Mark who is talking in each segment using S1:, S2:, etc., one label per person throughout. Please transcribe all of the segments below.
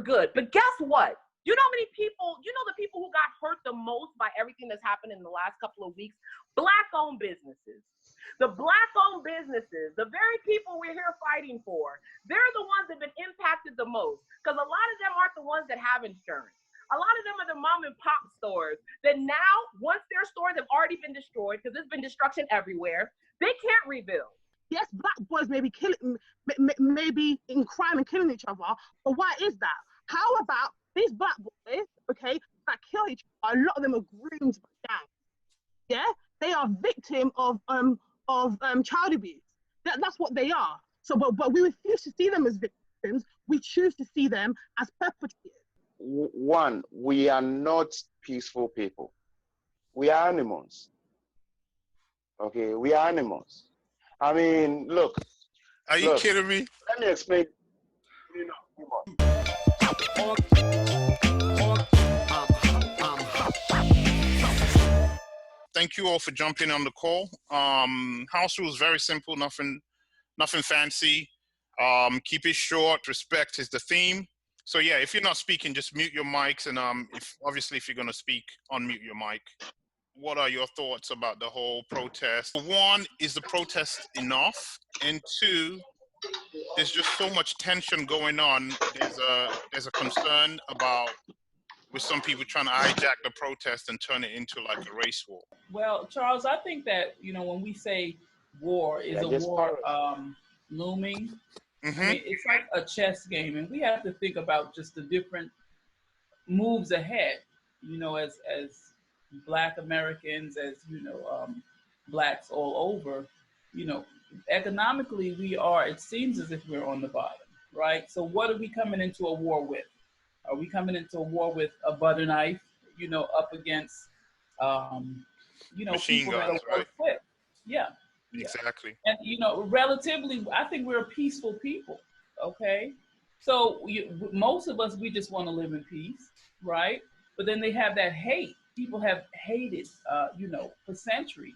S1: good. But guess what? You know how many people, the people who got hurt the most by everything that's happened in the last couple of weeks? Black-owned businesses. The Black-owned businesses, the very people we're here fighting for, they're the ones that have been impacted the most, because a lot of them aren't the ones that have insurance. A lot of them are the mom and pop stores that now, once their stores have already been destroyed, because there's been destruction everywhere, they can't rebuild.
S2: Yes, black boys may be maybe in crime and killing each other, but why is that? How about these black boys, okay, that kill each other? A lot of them are groomed by gangs. Yeah, they are victim of child abuse. That's what they are. So, but we refuse to see them as victims. We choose to see them as perpetrators.
S3: One, we are not peaceful people. We are animals. Okay, we are animals. I mean, look.
S4: Are you kidding me?
S3: Let me explain.
S4: Thank you all for jumping on the call. House rules very simple, nothing fancy. Keep it short. Respect is the theme. So yeah, if you're not speaking, just mute your mics, and if you're gonna speak, unmute your mic. What are your thoughts about the whole protest? One, is the protest enough? And two, there's just so much tension going on. There's a concern about with some people trying to hijack the protest and turn it into like a race war.
S5: Well, Charles, I think that, when we say war, is a war looming?
S4: Mm-hmm.
S5: I mean, it's like a chess game, and we have to think about just the different moves ahead, as Black Americans, as Blacks all over, economically it seems as if we're on the bottom, right? So what are we coming into a war with? Are we coming into a war with a butter knife, up against,
S4: machine
S5: people
S4: guns,
S5: that are
S4: right?
S5: equipped? Yeah.
S4: Exactly.
S5: And, relatively, I think we're a peaceful people, okay? So most of us, we just want to live in peace, right? But then they have that hate. People have hated, for centuries,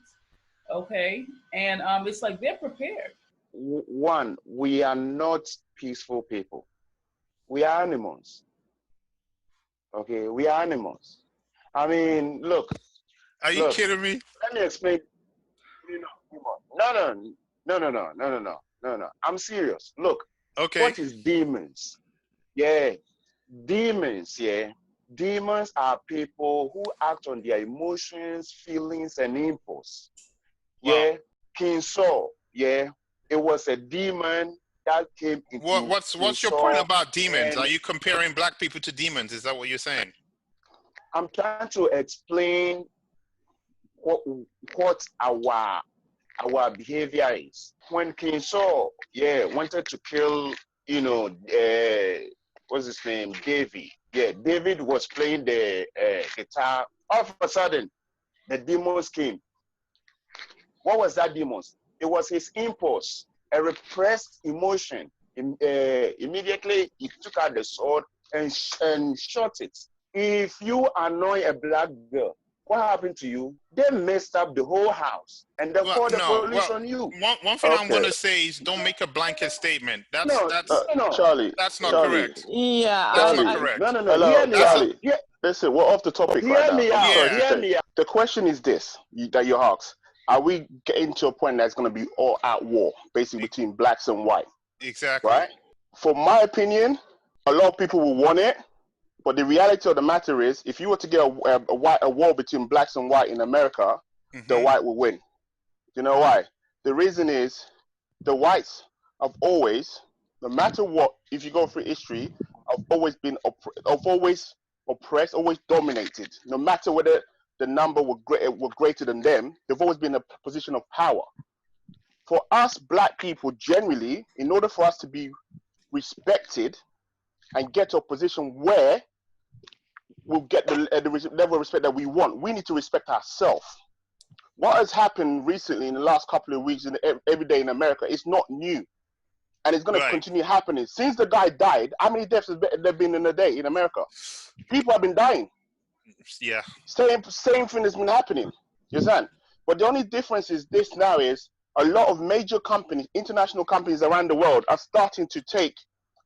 S5: okay? And it's like they're prepared.
S3: One, we are not peaceful people. We are animals. Okay, we are animals. I mean, look.
S4: Are you kidding me?
S3: Let me explain. No. I'm serious. Look.
S4: Okay.
S3: What is demons? Yeah, demons. Yeah, demons are people who act on their emotions, feelings, and impulse.
S4: Wow.
S3: Yeah, King Saul. Yeah, it was a demon that came into.
S4: What's your point about demons? Are you comparing black people to demons? Is that what you're saying?
S3: I'm trying to explain what our behavior is. When King Saul, wanted to kill, what's his name, David. Yeah, David was playing the guitar. All of a sudden, the demons came. What was that demons? It was his impulse, a repressed emotion. Immediately, he took out the sword and shot it. If you annoy a black girl, what happened to you? They messed up the whole house, and they called the police on you.
S4: One thing I'm going to say is don't make a blanket statement. That's
S3: Charlie.
S4: That's not correct.
S2: Yeah,
S4: that's not correct.
S3: No.
S6: Hello, Charlie. Listen, we're off the topic right now.
S3: Hear me out.
S6: The question is this that you asked: are we getting to a point that's going to be all out war, basically between blacks and white?
S4: Exactly.
S6: Right. For my opinion, a lot of people will want it. But the reality of the matter is, if you were to get a war between blacks and white in America, the white will win. You know why? The reason is the whites have always, no matter what, if you go through history, have always been always oppressed, always dominated. No matter whether the number were greater than them, they've always been in a position of power. For us black people, generally, in order for us to be respected and get to a position where we'll get the level of respect that we want, we need to respect ourselves. What has happened recently in the last couple of weeks and every day in America is not new. And it's going to continue happening. Since the guy died, how many deaths have there been in a day in America? People have been dying.
S4: Yeah.
S6: Same thing has been happening. You understand? But the only difference is this now is a lot of major companies, international companies around the world are starting to take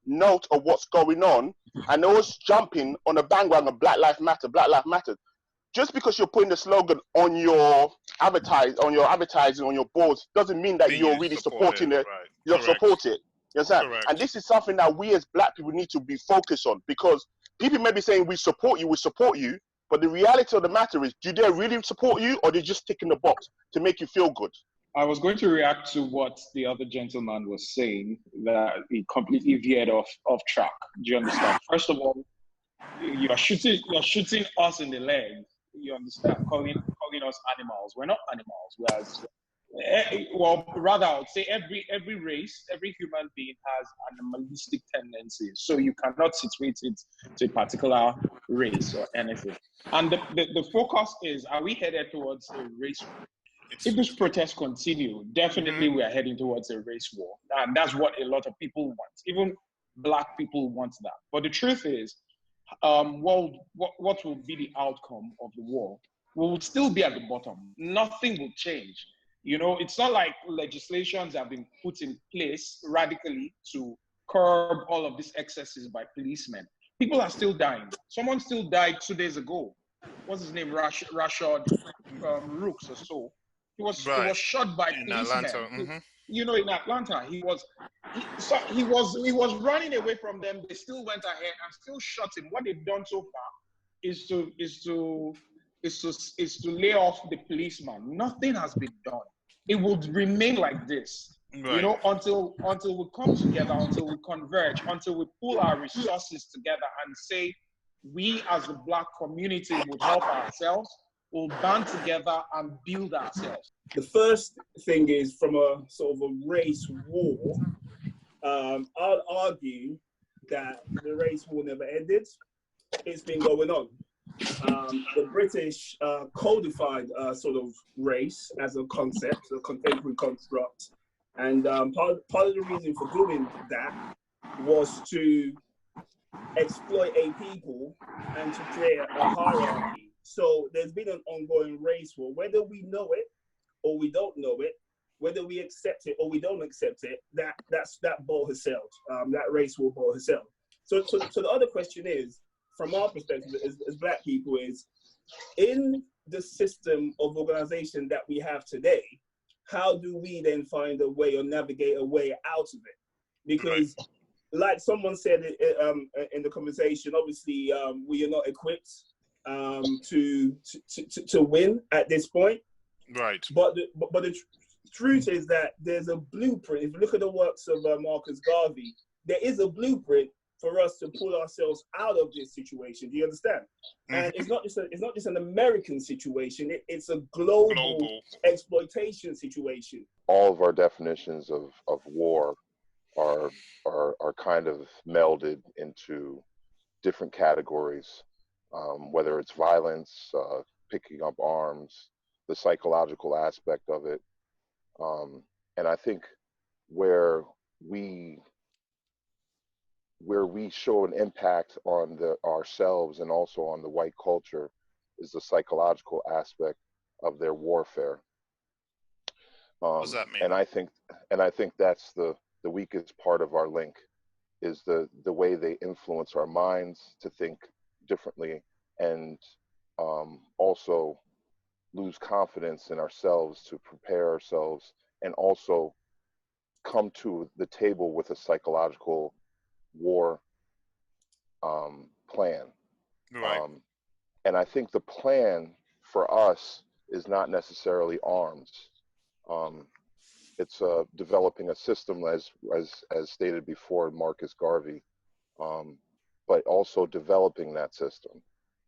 S6: note of what's going on and they're always jumping on the bandwagon of Black Lives Matter, Black Lives Matter. Just because you're putting the slogan on your advertising, on your boards, doesn't mean that you're really supporting it.
S4: Right.
S6: You're support it. You understand?
S4: Correct.
S6: And this is something that we as Black people need to be focused on, because people may be saying we support you, but the reality of the matter is, do they really support you, or they just tick in the box to make you feel good?
S7: I was going to react to what the other gentleman was saying, that he completely veered off track. Do you understand? First of all, you're shooting us in the leg. You understand? Calling us animals. We're not animals. Well, rather, I would say every race, every human being has animalistic tendencies. So you cannot situate it to a particular race or anything. And the focus is: are we headed towards a race war? If this protests continue, definitely we are heading towards a race war. And that's what a lot of people want. Even Black people want that. But the truth is, what will be the outcome of the war? We will still be at the bottom. Nothing will change. You know, it's not like legislations have been put in place radically to curb all of these excesses by policemen. People are still dying. Someone still died 2 days ago. What's his name? Rashad Rooks or so. He was shot by policemen.
S4: Atlanta.
S7: You know, in Atlanta, he was running away from them. They still went ahead and still shot him. What they've done so far is to lay off the policeman. Nothing has been done. It will remain like this, you know, until we come together, until we converge, until we pull our resources together and say, we as the Black community will help ourselves. We'll band together and build ourselves.
S8: The first thing is, from a sort of a race war, I'll argue that the race war never ended. It's been going on. The British codified sort of race as a concept, a contemporary construct. And part of the reason for doing that was to exploit a people and to create a hierarchy. So there's been an ongoing race war, whether we know it or we don't know it, whether we accept it or we don't accept it. That ball has sailed. That race war ball has sailed. So the other question is, from our perspective as Black people, is in the system of organization that we have today, how do we then find a way or navigate a way out of it? Because like someone said in the conversation, obviously we are not equipped to win at this point.
S4: Right.
S8: But the truth is that there's a blueprint. If you look at the works of Marcus Garvey, there is a blueprint for us to pull ourselves out of this situation. Do you understand? And it's not just an American situation. It's a global exploitation situation.
S6: All of our definitions of war are kind of melded into different categories, whether it's violence, picking up arms, the psychological aspect of it. And I think where we show an impact on ourselves and also on the white culture is the psychological aspect of their warfare.
S4: What does that mean?
S6: And I think that's the weakest part of our link, is the way they influence our minds to think differently, and also lose confidence in ourselves to prepare ourselves, and also come to the table with a psychological war plan.
S4: Right.
S6: And I think the plan for us is not necessarily arms. It's developing a system, as stated before, Marcus Garvey, but also developing that system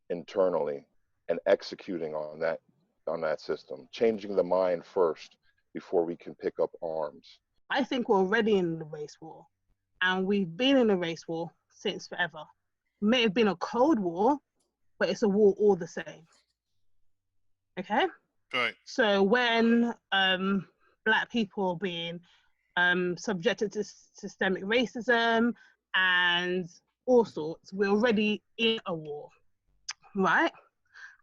S6: internally and executing on that system, changing the mind first before we can pick up arms.
S2: I think we're already in the race war, and we've been in a race war since forever. It may have been a cold war, but it's a war all the same. Okay?
S4: Right.
S2: So when Black people are being subjected to systemic racism and all sorts, we're already in a war, right?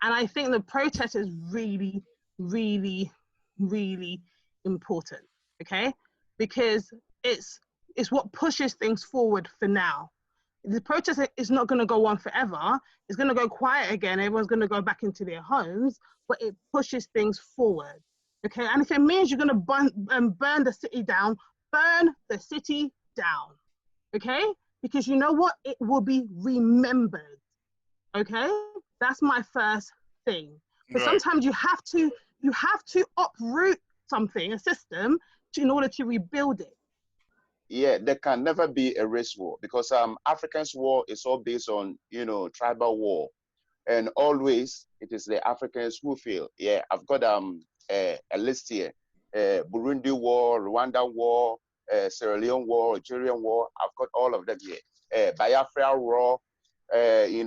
S2: And I think the protest is really, really, really important, okay? Because it's what pushes things forward for now. The protest is not going to go on forever. It's going to go quiet again. Everyone's going to go back into their homes, but it pushes things forward. Okay, and if it means you're going to burn the city down, burn the city down. Okay, because you know what? It will be remembered. Okay, that's my first thing. But sometimes you have to uproot something, a system, in order to rebuild it.
S3: Yeah, there can never be a race war because Africans' war is all based on, you know, tribal war, and always it is the Africans who fail. Yeah, I've got a list here: Burundi war, Rwanda war, Sierra Leone war, Algerian war. I've got all of them here. Biafra war in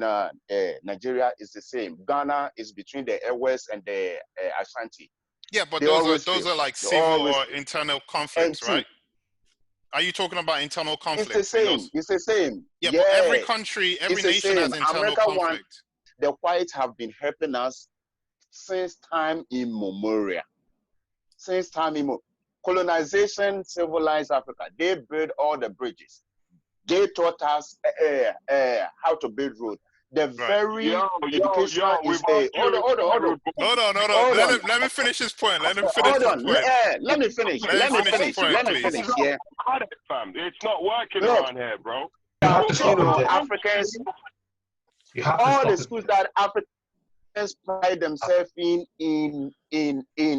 S3: Nigeria is the same. Ghana is between the West and the Ashanti.
S4: Yeah, but
S3: They
S4: those
S3: fail.
S4: are like civil or internal conflicts, right? Are you talking about internal conflicts?
S3: It's the same. It's the same.
S4: Yeah, but every country, every nation has internal
S3: America
S4: conflict.
S3: The whites have been helping us since time immemorial. Since time immemorial. Colonization civilized Africa. They built all the bridges. They taught us how to build roads. The very education is a... Hold on.
S4: Let me finish his point. Let me finish his point.
S3: Let me finish. Let me finish. Yeah.
S6: It's not working around here, bro.
S3: Africans, all the schools that Africans pride themselves in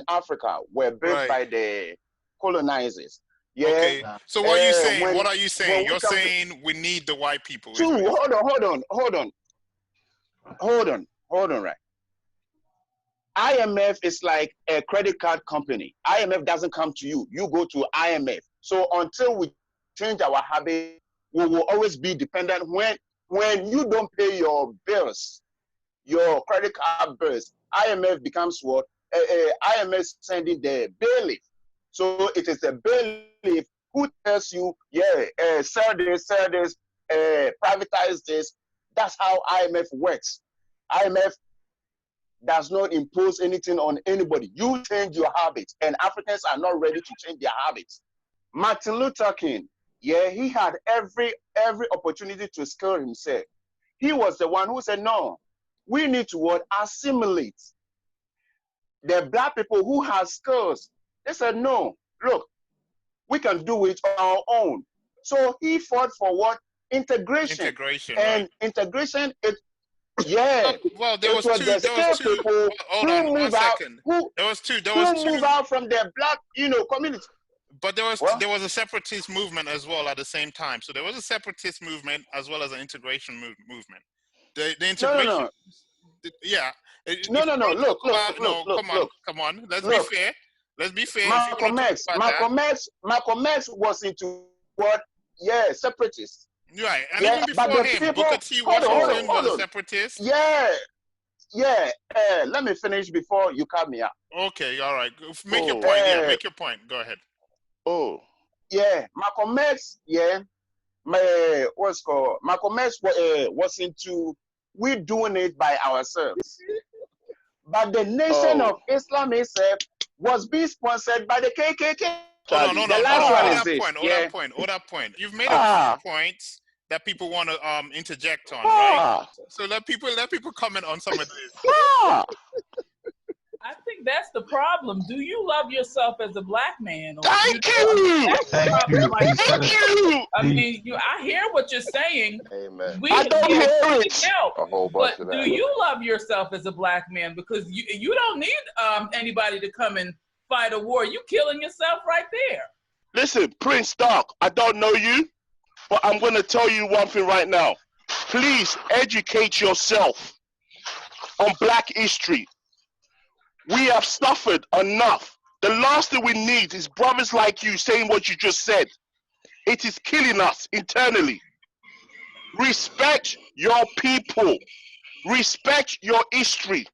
S3: Africa were built by the colonizers. Yeah.
S4: Okay. So what are you saying? What are you saying? You're saying we need the white people.
S3: Hold on, right? IMF is like a credit card company. IMF doesn't come to you. You go to IMF. So until we change our habit, we will always be dependent. When you don't pay your bills, your credit card bills, IMF becomes what? IMF sending the bailiff. So it is the bailiff who tells you, sell this, privatize this. That's how IMF works. IMF does not impose anything on anybody. You change your habits, and Africans are not ready to change their habits. Martin Luther King, he had every opportunity to skill himself. He was the one who said, no, we need to assimilate. The black people who have skills, they said, no, look, we can do it on our own. So he fought for what? Integration. And integration,
S4: well, there was two. Hold on, 1 second. There was two
S3: move out from the black, community.
S4: But there was a separatist movement as well at the same time. So there was a separatist movement as well as an integration movement. The integration.
S3: No. Look.
S4: Come on. Let's be fair. Let's be fair.
S3: Malcolm X was into what? Yeah, separatists.
S4: Right, and even before him, Booker T. Washington was a separatist.
S3: Let me finish before you cut me out.
S4: Okay, all right. Make your point. Make your point. Go ahead.
S3: Malcolm X. Malcolm X was into we doing it by ourselves, but the Nation of Islam itself was being sponsored by the KKK.
S4: Hold on. Hold that point. You've made a few points that people want to interject on, right? So let people comment on some of this.
S5: I think that's the problem. Do you love yourself as a black man?
S6: Thank you.
S5: Thank
S6: you.
S5: I mean, I hear what you're saying.
S6: Amen.
S5: I don't hear it.
S6: A whole bunch
S5: but do you love yourself as a black man? Because you don't need anybody to come and fight a war. You killing yourself right there.
S6: Listen, Prince Dark, I don't know you, but I'm going to tell you one thing right now. Please educate yourself on black history. We have suffered enough. The last thing we need is brothers like you saying what you just said. It is killing us internally. Respect your people. Respect your history.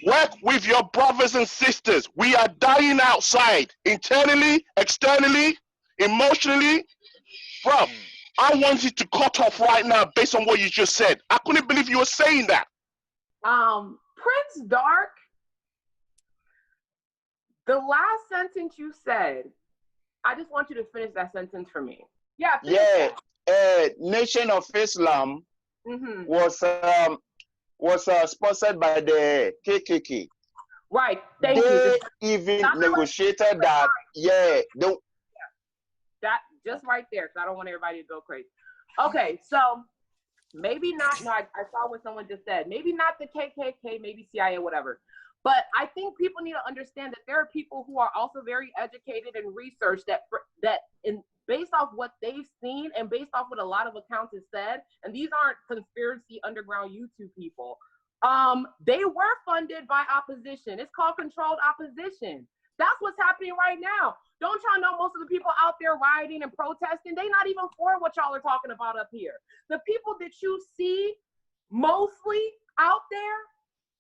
S6: Work with your brothers and sisters. We are dying outside, internally, externally, emotionally. Bro, I wanted to cut off right now based on what you just said. I couldn't believe you were saying that.
S1: Prince Dark, the last sentence you said, I just want you to finish that sentence for me.
S3: Nation of Islam was sponsored by the KKK.
S1: Right. Thank you.
S3: Even negotiated that. Yeah.
S1: That just right there, because I don't want everybody to go crazy. Okay, so maybe not. No, I saw what someone just said. Maybe not the KKK, maybe CIA, whatever. But I think people need to understand that there are people who are also very educated and researched based off what they've seen and based off what a lot of accounts have said, and these aren't conspiracy underground YouTube people. They were funded by opposition. It's called controlled opposition. That's what's happening right now. Don't y'all know most of the people out there rioting and protesting, they not even for what y'all are talking about up here. The people that you see mostly out there,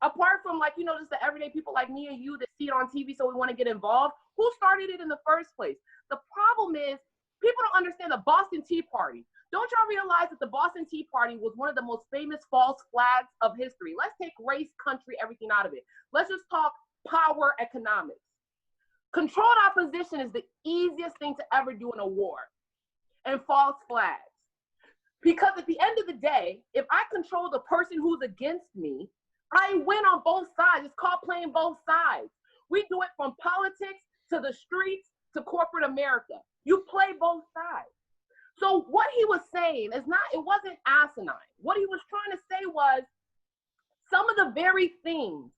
S1: apart from like, just the everyday people like me and you that see it on TV so we want to get involved, who started it in the first place? The problem is people don't understand the Boston Tea Party. Don't y'all realize that the Boston Tea Party was one of the most famous false flags of history? Let's take race, country, everything out of it. Let's just talk power economics. Controlled opposition is the easiest thing to ever do in a war, and false flags. Because at the end of the day, if I control the person who's against me, I win on both sides. It's called playing both sides. We do it from politics to the streets to corporate America. You play both sides. So what he was saying it wasn't asinine. What he was trying to say was some of the very things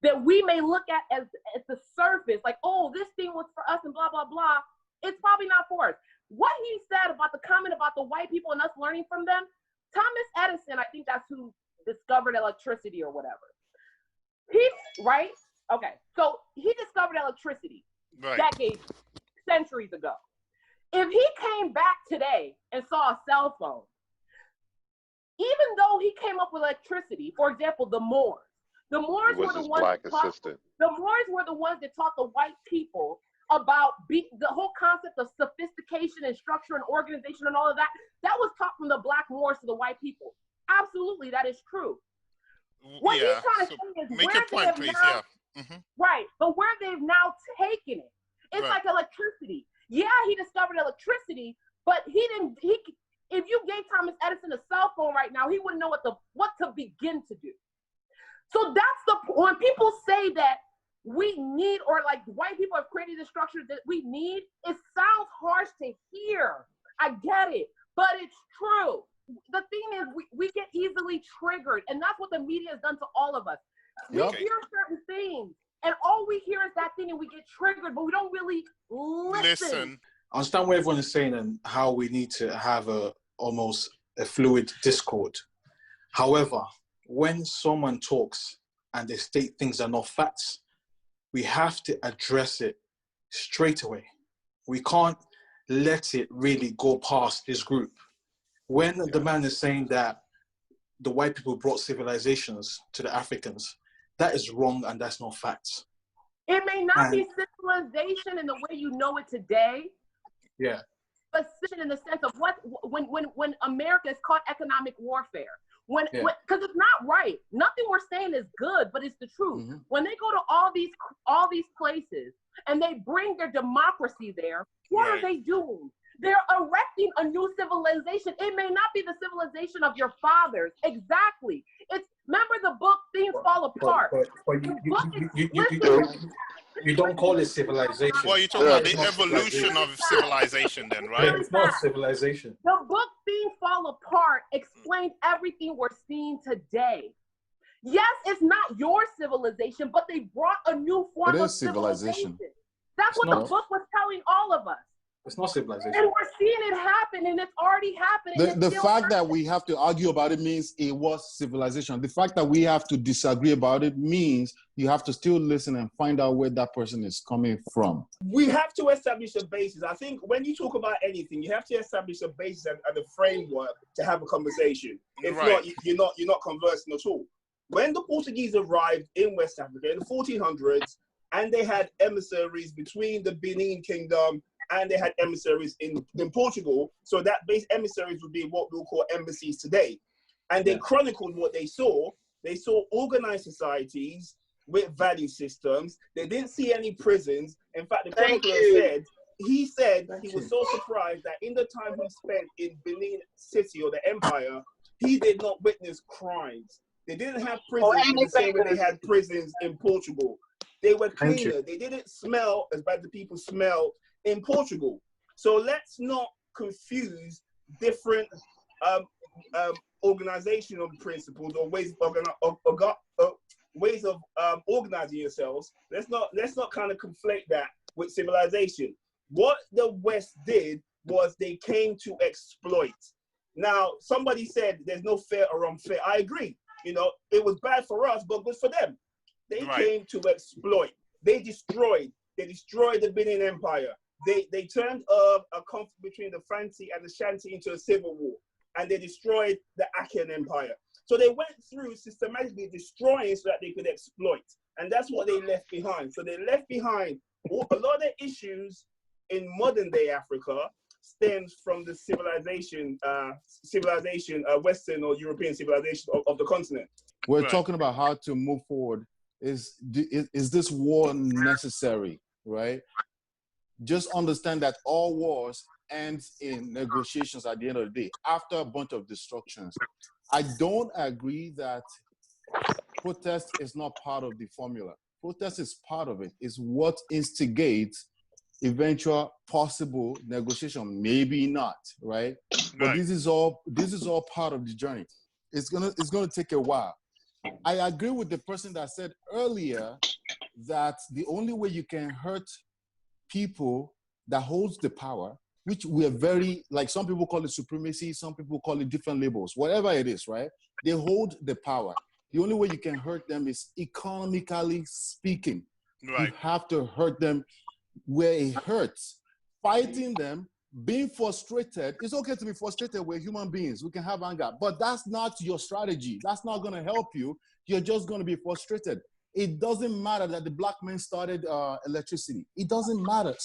S1: that we may look at as the surface, like, oh, this thing was for us and blah, blah, blah, it's probably not for us. What he said about the comment about the white people and us learning from them, Thomas Edison, I think that's who discovered electricity or whatever. Right? Okay, so he discovered electricity decades, centuries ago. If he came back today and saw a cell phone, even though he came up with electricity, for example, the Moors were the ones that taught the white people about the whole concept of sophistication and structure and organization and all of that. That was taught from the black Moors to the white people. Absolutely, that is true. What he's trying to say is
S4: make your point, please.
S1: Right, but where they've now taken it, it's like electricity. Yeah, he discovered electricity, but if you gave Thomas Edison a cell phone right now, he wouldn't know what to begin to do. So that's when people say that we need, or like white people have created the structure that we need, it sounds harsh to hear. I get it, but it's true. The thing is, we get easily triggered, and that's what the media has done to all of us. We hear certain things, and all we hear is that thing, and we get triggered, but we don't really listen.
S9: I understand what everyone is saying and how we need to have almost a fluid discord. However, when someone talks and they state things are not facts, we have to address it straight away. We can't let it really go past this group. When the man is saying that the white people brought civilizations to the Africans, that is wrong and that's not facts.
S1: It may not be civilization in the way you know it today.
S9: Yeah.
S1: But in the sense of when America is called economic warfare. Because it's not right. Nothing we're saying is good, but it's the truth. Mm-hmm. When they go to all these places and they bring their democracy there, what are they doing? They're erecting a new civilization. It may not be the civilization of your fathers. Exactly. Remember the book Things Fall Apart.
S9: But you don't call it civilization.
S4: Well, you're talking about the evolution of civilization then, right?
S9: It's not civilization.
S1: The book Things Fall Apart explains everything we're seeing today. Yes, it's not your civilization, but they brought a new form of civilization. That's what the book was telling all of us.
S9: It's not civilization.
S1: And we're seeing it happen, and it's already happening.
S10: The fact that we have to argue about it means it was civilization. The fact that we have to disagree about it means you have to still listen and find out where that person is coming from.
S8: We have to establish a basis. I think when you talk about anything, you have to establish a basis and a framework to have a conversation. If not, you're not conversing at all. When the Portuguese arrived in West Africa in the 1400s, and they had emissaries between the Benin Kingdom and they had emissaries in Portugal. So that base emissaries would be what we'll call embassies today. And they chronicled what they saw. They saw organized societies with value systems. They didn't see any prisons. In fact, the chronicler said he said that he was so surprised that in the time he spent in Benin City or the Empire, he did not witness crimes. They didn't have prisons in the same way they had prisons in Portugal. They were cleaner. They didn't smell as bad as people smell in Portugal. So let's not confuse different organizational principles or ways of organizing yourselves. Let's not kind of conflate that with civilization. What the West did was they came to exploit. Now, somebody said there's no fair or unfair. I agree. You know, it was bad for us, but good for them. They came to exploit. They destroyed the Benin Empire. They turned a conflict between the Fanti and the Shanti into a civil war, and they destroyed the Akan Empire. So they went through systematically destroying so that they could exploit, and that's what they left behind. So they left behind a lot of the issues in modern day Africa stems from the Western or European civilization of the continent.
S10: We're talking about how to move forward. Is this war necessary, right? Just understand that all wars ends in negotiations at the end of the day, after a bunch of destructions. I don't agree that protest is not part of the formula. Protest is part of it. It's what instigates eventual possible negotiation, maybe not, right? But this is all part of the journey. It's gonna take a while. I agree with the person that said earlier that the only way you can hurt people that holds the power, which we are very, like some people call it supremacy, some people call it different labels, whatever it is, right? They hold the power. The only way you can hurt them is economically speaking. You have to hurt them where it hurts. Fighting them, being frustrated, it's okay to be frustrated. We're human beings, we can have anger, but that's not your strategy. That's not gonna help you. You're just gonna be frustrated. It doesn't matter that the black men started electricity. It doesn't matter.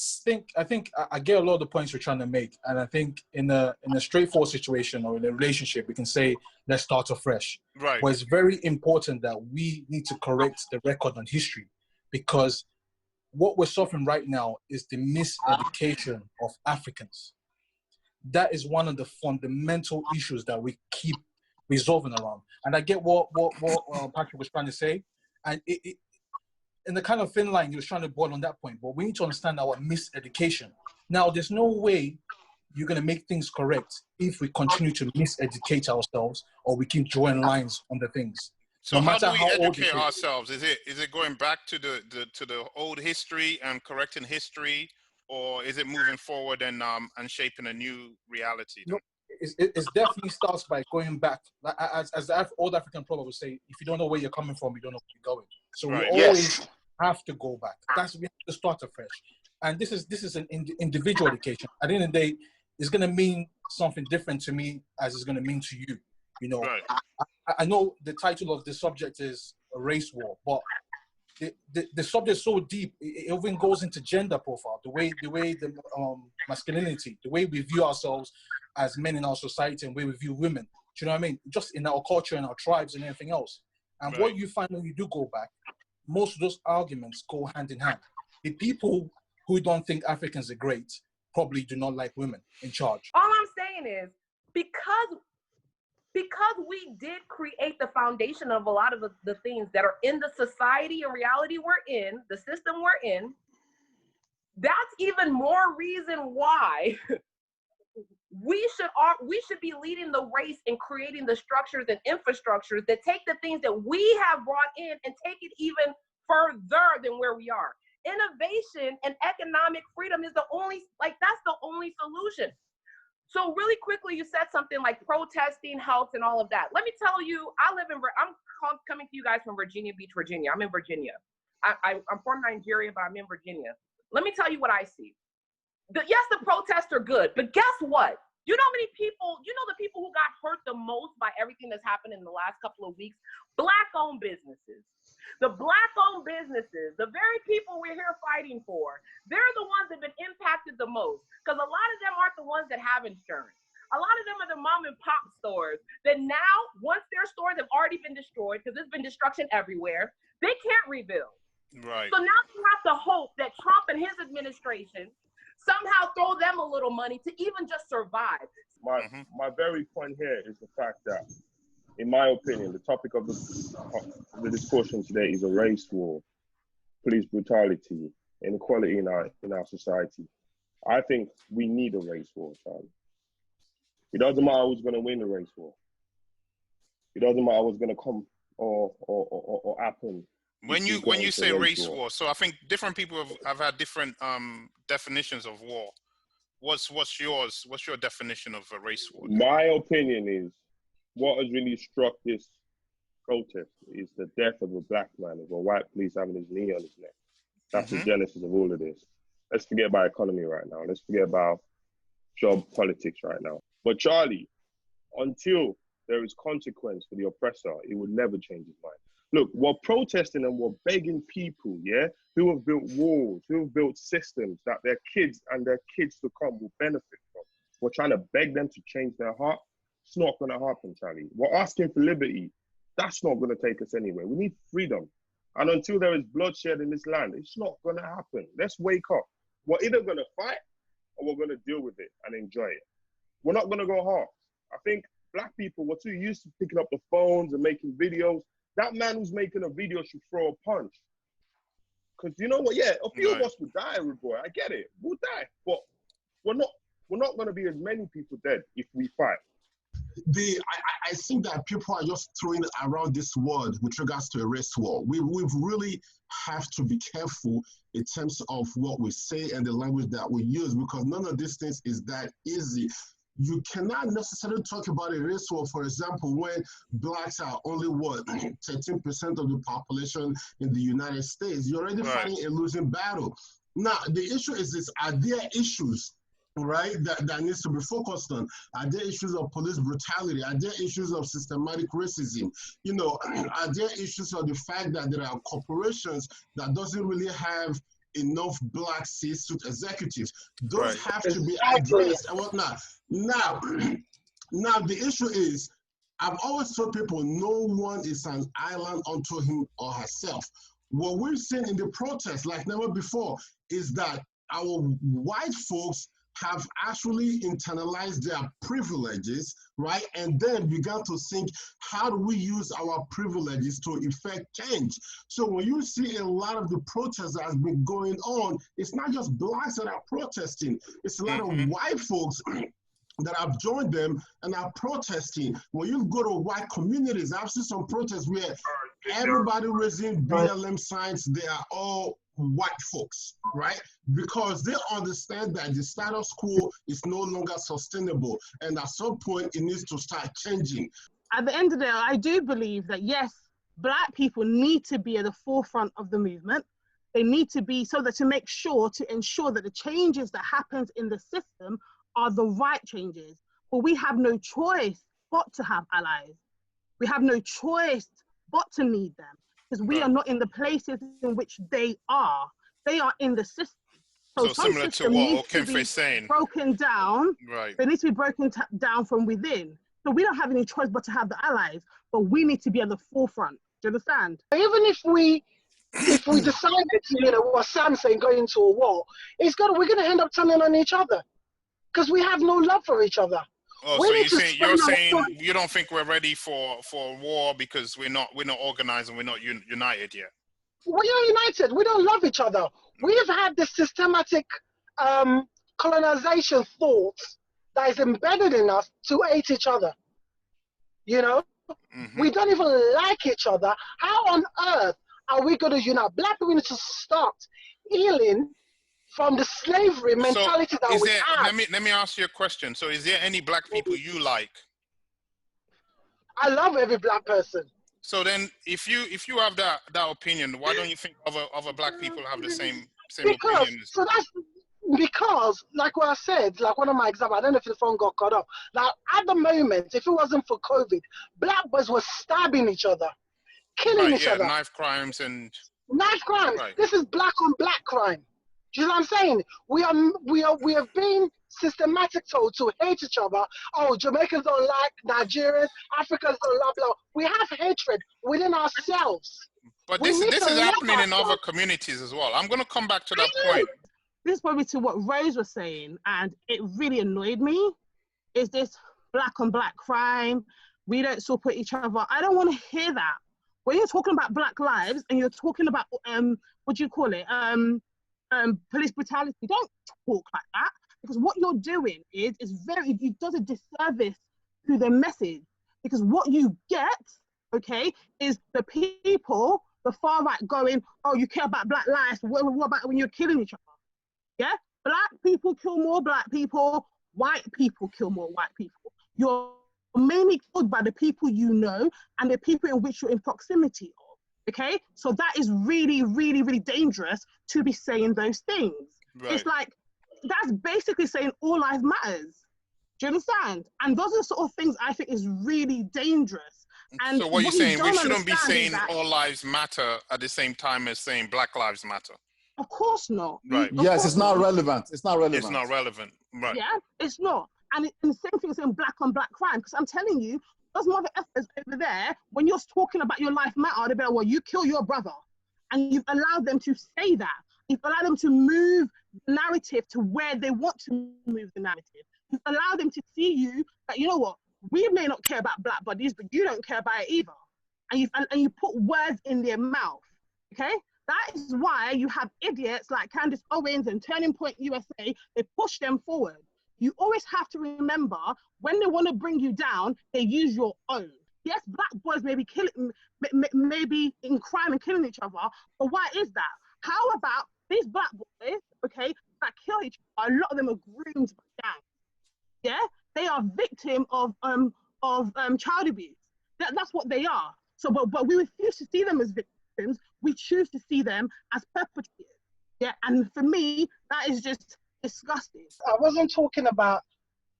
S9: I think I get a lot of the points you're trying to make, and I think in a straightforward situation or in a relationship, we can say let's start afresh.
S4: Right.
S9: But it's very important that we need to correct the record on history, because what we're suffering right now is the miseducation of Africans. That is one of the fundamental issues that we keep resolving around. And I get what Patrick was trying to say. And in the kind of thin line, he was trying to boil on that point. But we need to understand our miseducation. Now, there's no way you're going to make things correct if we continue to miseducate ourselves or we keep drawing lines on the things.
S4: So
S9: no
S4: how do we
S9: old
S4: educate ourselves? Is it going back to the old history and correcting history, or is it moving forward and shaping a new reality?
S9: No, it definitely starts by going back. As the old African proverb would say, if you don't know where you're coming from, you don't know where you're going. So we always have to go back. We have to start afresh. And this is an individual education. At the end of the day, it's going to mean something different to me as it's going to mean to you. You know, I know the title of the subject is a race war, but the subject is so deep. It even goes into gender profile, the way the masculinity, the way we view ourselves as men in our society, and the way we view women. Do you know what I mean? Just in our culture and our tribes and everything else. And what you find when you do go back, most of those arguments go hand in hand. The people who don't think Africans are great probably do not like women in charge.
S1: All I'm saying is because we did create the foundation of a lot of the things that are in the society and reality we're in, the system we're in, that's even more reason why we should be leading the race in creating the structures and infrastructures that take the things that we have brought in and take it even further than where we are. Innovation and economic freedom is that's the only solution. So really quickly, you said something like protesting helps and all of that. Let me tell you, I'm coming to you guys from Virginia Beach, Virginia. I'm in Virginia. I'm from Nigeria, but I'm in Virginia. Let me tell you what I see. Yes, the protests are good, but guess what? You know the people who got hurt the most by everything that's happened in the last couple of weeks? Black-owned businesses. The Black-owned businesses, the very people we're here fighting for, they're the ones that have been impacted the most, because a lot of them aren't the ones that have insurance. A lot of them are the mom and pop stores that now, once their stores have already been destroyed, because there's been destruction everywhere, they can't rebuild.
S4: Right.
S1: So now you have to hope that Trump and his administration somehow throw them a little money to even just survive.
S6: My very point here is the fact that, in my opinion, the topic of the discussion today is a race war, police brutality, inequality in our society. I think we need a race war, Charlie. It doesn't matter who's going to win the race war. It doesn't matter what's going to come or happen.
S4: When you say race war, so I think different people have had different definitions of war. What's yours? What's your definition of a race war?
S6: My opinion is, what has really struck this protest is the death of a black man with a white police having his knee on his neck. That's the genesis of all of this. Let's forget about economy right now. Let's forget about job politics right now. But Charlie, until there is consequence for the oppressor, it would never change his mind. Look, we're protesting and we're begging people, yeah, who have built walls, who have built systems that their kids and their kids to come will benefit from. We're trying to beg them to change their heart. It's not going to happen, Charlie. We're asking for liberty. That's not going to take us anywhere. We need freedom. And until there is bloodshed in this land, it's not going to happen. Let's wake up. We're either going to fight or we're going to deal with it and enjoy it. We're not going to go hard. I think black people were too used to picking up the phones and making videos. That man who's making a video should throw a punch. Because you know what? Yeah, a few of us would die, rude boy. I get it. We'll die. But we're not going to be as many people dead if we fight.
S11: I think that people are just throwing around this word with regards to a race war. We really have to be careful in terms of what we say and the language that we use, because none of these things is that easy. You cannot necessarily talk about a race war, for example, when blacks are only, 13% of the population in the United States. You're already fighting a losing battle. Now, the issue is this: are there issues, right, that needs to be focused on? Are there issues of police brutality? Are there issues of systematic racism? You know, are there issues of the fact that there are corporations that doesn't really have enough black C-suite executives? Those have to be addressed and whatnot. Now, the issue is, I've always told people, no one is an island unto him or herself. What we've seen in the protests, like never before, is that our white folks have actually internalized their privileges, right? And then began to think, how do we use our privileges to effect change? So when you see a lot of the protests that has been going on, it's not just blacks that are protesting, it's a lot of white folks that have joined them and are protesting. When you go to white communities, I've seen some protests where everybody raising BLM signs, they are all white folks, right? Because they understand that the status quo is no longer sustainable, and at some point it needs to start changing.
S2: At the end of the day, I do believe that yes, black people need to be at the forefront of the movement. They need to be, so that to ensure that the changes that happens in the system are the right changes. But we have no choice but to have allies. We have no choice but to need them, because we are not in the places in which they are. They are in the system.
S4: So similar to what Okenfe is saying.
S2: Broken down.
S4: Right.
S2: They need to be broken down from within. So we don't have any choice but to have the allies, but we need to be at the forefront. Do you understand?
S12: Even if we decided, what Sam's saying, going into a war, we're going to end up turning on each other, because we have no love for each other.
S4: Oh, so you're saying you don't think we're ready for war because we're not organized and we're not united yet?
S12: We are united. We don't love each other. We have had this systematic colonization thoughts that is embedded in us to hate each other. You know, we don't even like each other. How on earth are we going to unite? Black people need to start healing from the slavery mentality that we have.
S4: Let me ask you a question. So is there any black people you like?
S12: I love every black person.
S4: So then if you have that opinion, why don't you think other black people have the same opinion?
S12: So that's because, like what I said, like one of my examples, I don't know if the phone got cut off. Like at the moment, if it wasn't for COVID, black boys were stabbing each other, killing each other.
S4: Knife crimes.
S12: Right. This is black on black crime. Do you know what I'm saying? We have been systematic told to hate each other. Oh, Jamaicans don't like Nigerians, Africans don't love blah. We have hatred within ourselves.
S4: But this is happening in other communities as well. I'm going to come back to that point.
S2: this is probably to what Rose was saying, and it really annoyed me, is this black on black crime. We don't support each other. I don't want to hear that. When you're talking about black lives and you're talking about, what do you call it? Police brutality, don't talk like that, because what you're doing is it does a disservice to the message, because what you get, okay, is the people, the far right going, oh, you care about black lives, what about when you're killing each other? Yeah, black people kill more black people, white people kill more white people. You're mainly killed by the people you know and the people in which you're in proximity of, okay? So that is really, really, really dangerous to be saying those things. Right. It's like, that's basically saying all life matters. Do you understand? And those are the sort of things I think is really dangerous. And
S4: so what you're saying, we shouldn't be saying
S2: that
S4: all lives matter at the same time as saying Black Lives Matter.
S2: Of course not.
S4: Right.
S10: Yes, it's not relevant. It's not relevant.
S4: It's not relevant. Right.
S2: Yeah, it's not. And the same thing is in black on black crime, because I'm telling you, those mother effers over there, when you're talking about your life matter, they'll be like, well, you kill your brother. And you've allowed them to say that. You've allowed them to move the narrative to where they want to move the narrative. You've allowed them to see you that, you know what, we may not care about black bodies, but you don't care about it either. And you put words in their mouth, okay? That is why you have idiots like Candace Owens and Turning Point USA, they push them forward. You always have to remember, when they want to bring you down, they use your own. Yes, black boys may be maybe in crime and killing each other, but why is that? How about these black boys, okay, that kill each other? A lot of them are groomed by gangs. Yeah, they are victim of child abuse. That's what they are. So, but we refuse to see them as victims. We choose to see them as perpetrators. Yeah, and for me, that is just disgusting.
S12: I wasn't talking about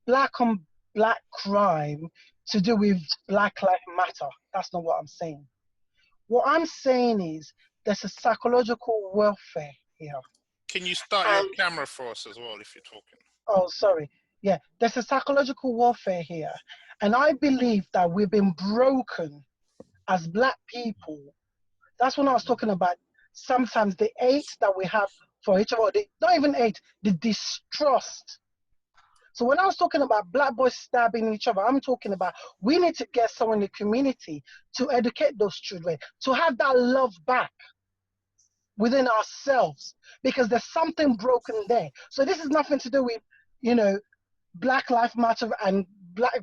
S12: black on black crime to do with Black Lives Matter. That's not what I'm saying. What I'm saying is there's a psychological warfare here.
S4: Can you start your camera for us as well if you're talking?
S12: Oh, sorry. Yeah, there's a psychological warfare here. And I believe that we've been broken as black people. That's what I was talking about. Sometimes the hate that we have for each other, not even hate, the distrust. So when I was talking about black boys stabbing each other, I'm talking about we need to get someone in the community to educate those children, to have that love back within ourselves, because there's something broken there. So this is nothing to do with, you know, Black Lives Matter and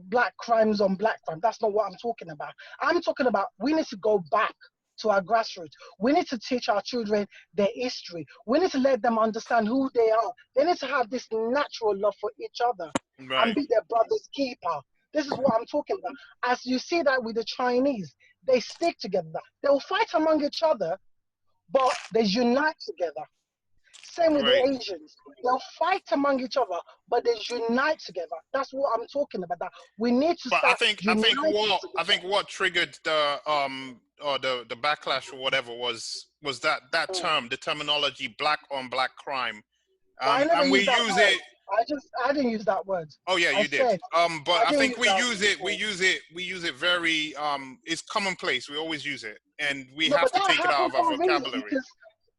S12: black crimes on black crime. That's not what I'm talking about. I'm talking about we need to go back to our grassroots. We need to teach our children their history. We need to let them understand who they are. They need to have this natural love for each other and be their brother's keeper. This is what I'm talking about. As you see that with the Chinese, they stick together. They'll fight among each other, but they unite together. Same with the Asians. They'll fight among each other, but they unite together. That's what I'm talking about. That we need to start.
S4: I think what triggered the backlash or whatever was that term, the terminology black on black crime. And we use it.
S12: I didn't use that word.
S4: Oh yeah, you did. But I think we use it very it's commonplace. We always use it, and we have to take it out of our vocabulary.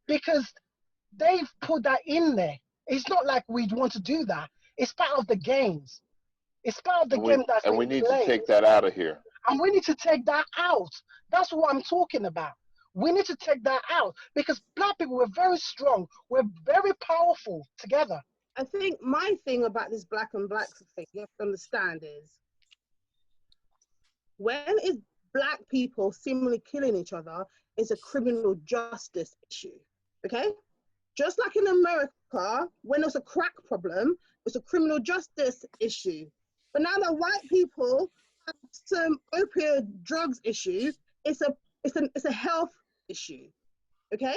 S12: Because they've put that in there. It's not like we want to do that. It's part of the games. It's part of the game that's
S3: and we need to take that out of here.
S12: And we need to take that out. That's what I'm talking about. We need to take that out, because black people, we're very strong. We're very powerful together.
S2: I think my thing about this black on black thing, you have to understand, is when is black people seemingly killing each other is a criminal justice issue, okay? Just like in America, when there's a crack problem, it's a criminal justice issue. But now that white people have some opioid drugs issue, it's a health issue, okay?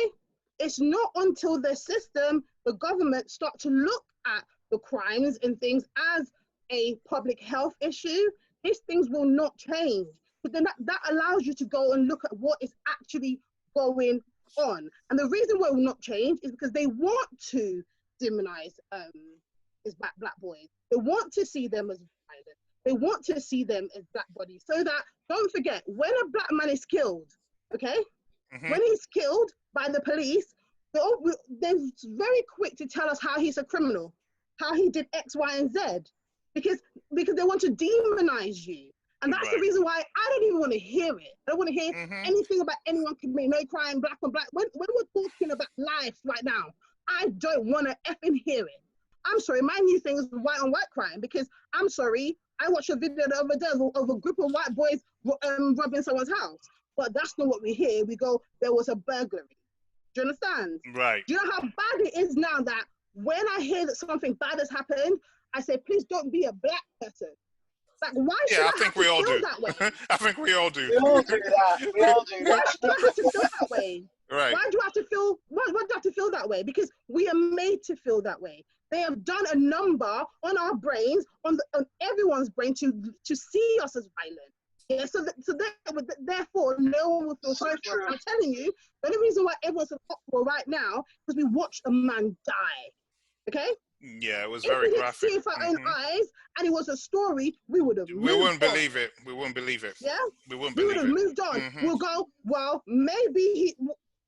S2: It's not until the system, the government, start to look at the crimes and things as a public health issue, these things will not change. But then that allows you to go and look at what is actually going on. And the reason why it will not change is because they want to demonize these black boys. They want to see them as violent. They want to see them as black bodies. So that, don't forget, when a black man is killed, okay? When he's killed by the police, they're very quick to tell us how he's a criminal, how he did X, Y, and Z, because they want to demonize you. And that's the reason why I don't even want to hear it. I don't want to hear anything about anyone committing no crime, black on black. When we're talking about life right now, I don't want to effing hear it. I'm sorry, my new thing is white on white crime, because I'm sorry, I watched a video the other day of a group of white boys robbing someone's house. But that's not what we hear. We go, there was a burglary. Do you understand?
S4: Right.
S2: Do you know how bad it is now that when I hear that something bad has happened, I say, please don't be a black person. Like, why should I think we all do that way?
S4: I think we all do.
S12: We all do that. We all do
S2: Why
S12: that.
S2: should I have to feel that way?
S4: Right.
S2: Why do I have to feel? Why do I have to feel that way? Because we are made to feel that way. They have done a number on our brains, on everyone's brain, to see us as violent. Yeah. Therefore, no one will feel sorry for us. I'm telling you, the only reason why everyone's in uproar right now is because we watched a man die. Okay.
S4: Yeah, it was very graphic. If we
S2: see it with our own eyes and it was a story, we would have.
S4: We wouldn't believe it. We wouldn't believe it.
S2: Yeah,
S4: we wouldn't.
S2: We would have moved on. We'll go. Well, maybe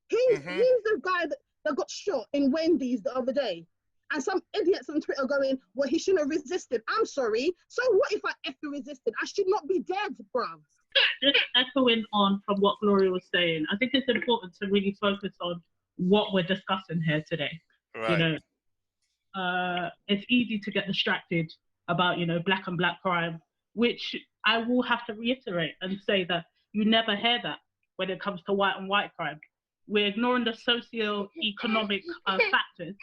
S2: he's the guy that got shot in Wendy's the other day, and some idiots on Twitter going, "Well, he shouldn't have resisted." I'm sorry. So what if I effing resisted? I should not be dead, bruv.
S13: Just echoing on from what Gloria was saying, I think it's important to really focus on what we're discussing here today.
S4: Right.
S13: You know. It's easy to get distracted about, black on black crime, which I will have to reiterate and say that you never hear that when it comes to white on white crime. We're ignoring the socio-economic factors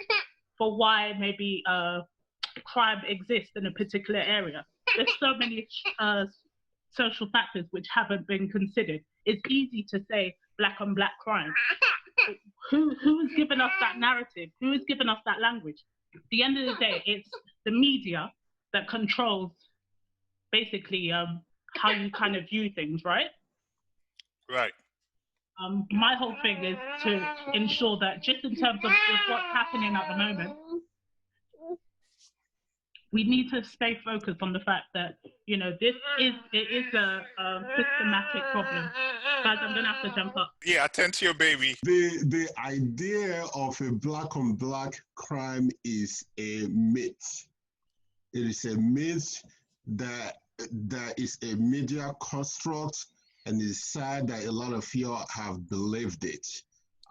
S13: for why maybe crime exists in a particular area. There's so many social factors which haven't been considered. It's easy to say black on black crime. Who has given us that narrative? Who has given us that language? At the end of the day, it's the media that controls basically how you kind of view things, right?
S4: Right.
S13: My whole thing is to ensure that just in terms of what's happening at the moment, we need to stay focused on the fact that, it is a systematic problem. Guys, I'm gonna have to jump up.
S4: Yeah, attend to your baby.
S11: The idea of a black on black crime is a myth. It is a myth that is a media construct, and it's sad that a lot of you have believed it.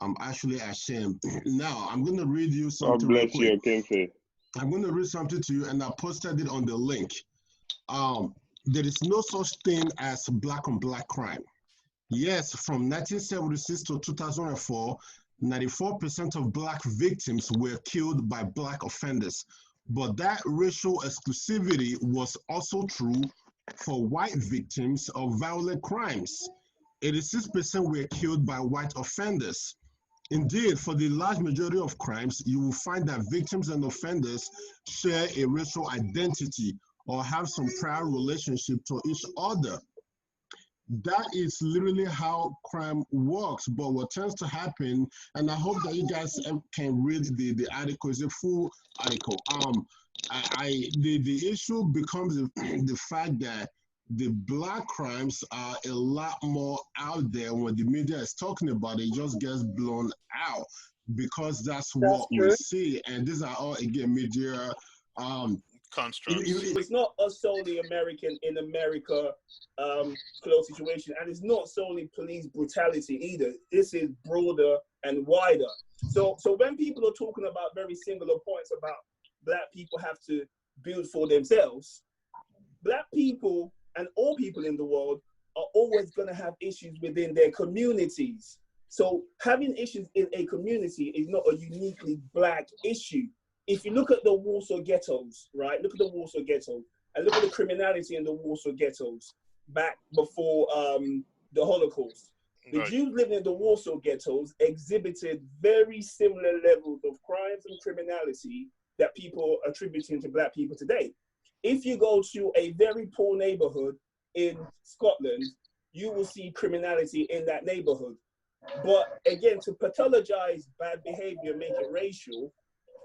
S11: I'm actually ashamed. Now, I'm going to read you something.
S6: God bless you, Okenfe.
S11: I'm going to read something to you, and I posted it on the link. There is no such thing as black on black crime. Yes, from 1976 to 2004, 94% of black victims were killed by black offenders. But that racial exclusivity was also true for white victims of violent crimes. 86% were killed by white offenders. Indeed, for the large majority of crimes, you will find that victims and offenders share a racial identity or have some prior relationship to each other. That is literally how crime works. But what tends to happen, and I hope that you guys can read the article, it's a full article. The issue becomes the fact that the black crimes are a lot more out there. When the media is talking about it, just gets blown out because that's what we see. And these are all, again, media
S4: constructs.
S8: It's not a solely American in America close situation, and it's not solely police brutality either. This is broader and wider. So when people are talking about very singular points about black people have to build for themselves, black people and all people in the world are always going to have issues within their communities. So having issues in a community is not a uniquely black issue. If you look at the Warsaw ghettos, right? Look at the Warsaw ghetto and look at the criminality in the Warsaw ghettos back before the Holocaust. The Jews living in the Warsaw ghettos exhibited very similar levels of crimes and criminality that people are attributing to black people today. If you go to a very poor neighborhood in Scotland, you will see criminality in that neighborhood. But again, to pathologize bad behavior, make it racial,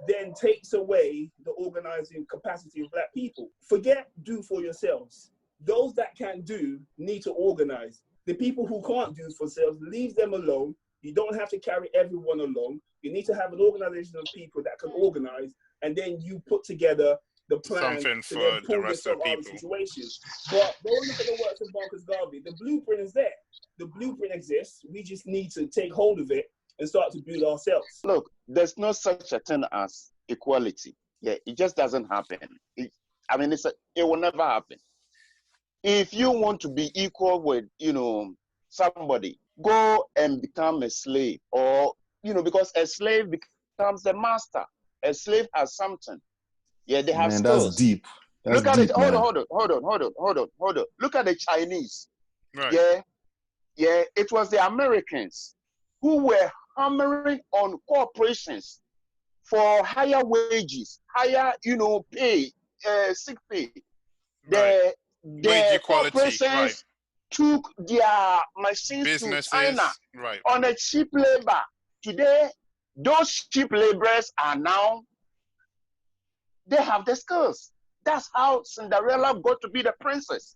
S8: then takes away the organizing capacity of black people. Forget do for yourselves. Those that can do need to organize. The people who can't do for themselves, leave them alone You don't have to carry everyone along. You need to have an organization of people that can organize, and then you put together the plan
S4: something
S8: to
S4: for
S8: then
S4: the
S8: pull
S4: rest of
S8: yourself
S4: the
S8: out of
S4: people.
S8: situations. But don't look at the works of Marcus Garvey. The blueprint is there. The blueprint exists. We just need to take hold of it and start to build ourselves.
S3: Look, there's no such a thing as equality. Yeah, it just doesn't happen. It will never happen. If you want to be equal with, somebody, go and become a slave, or, because a slave becomes a master. A slave has something. Yeah, they have
S10: Man,
S3: skills.
S10: that's deep. That's
S3: Look at
S10: deep,
S3: it.
S10: man.
S3: Hold on. Look at the Chinese.
S4: Right.
S3: Yeah. It was the Americans who were hammering on corporations for higher wages, higher, pay, sick pay.
S4: Right.
S3: The corporations took their machines
S4: businesses
S3: to China
S4: right.
S3: on a cheap labor. Today, those cheap laborers are now, they have the skills. That's how Cinderella got to be the princess.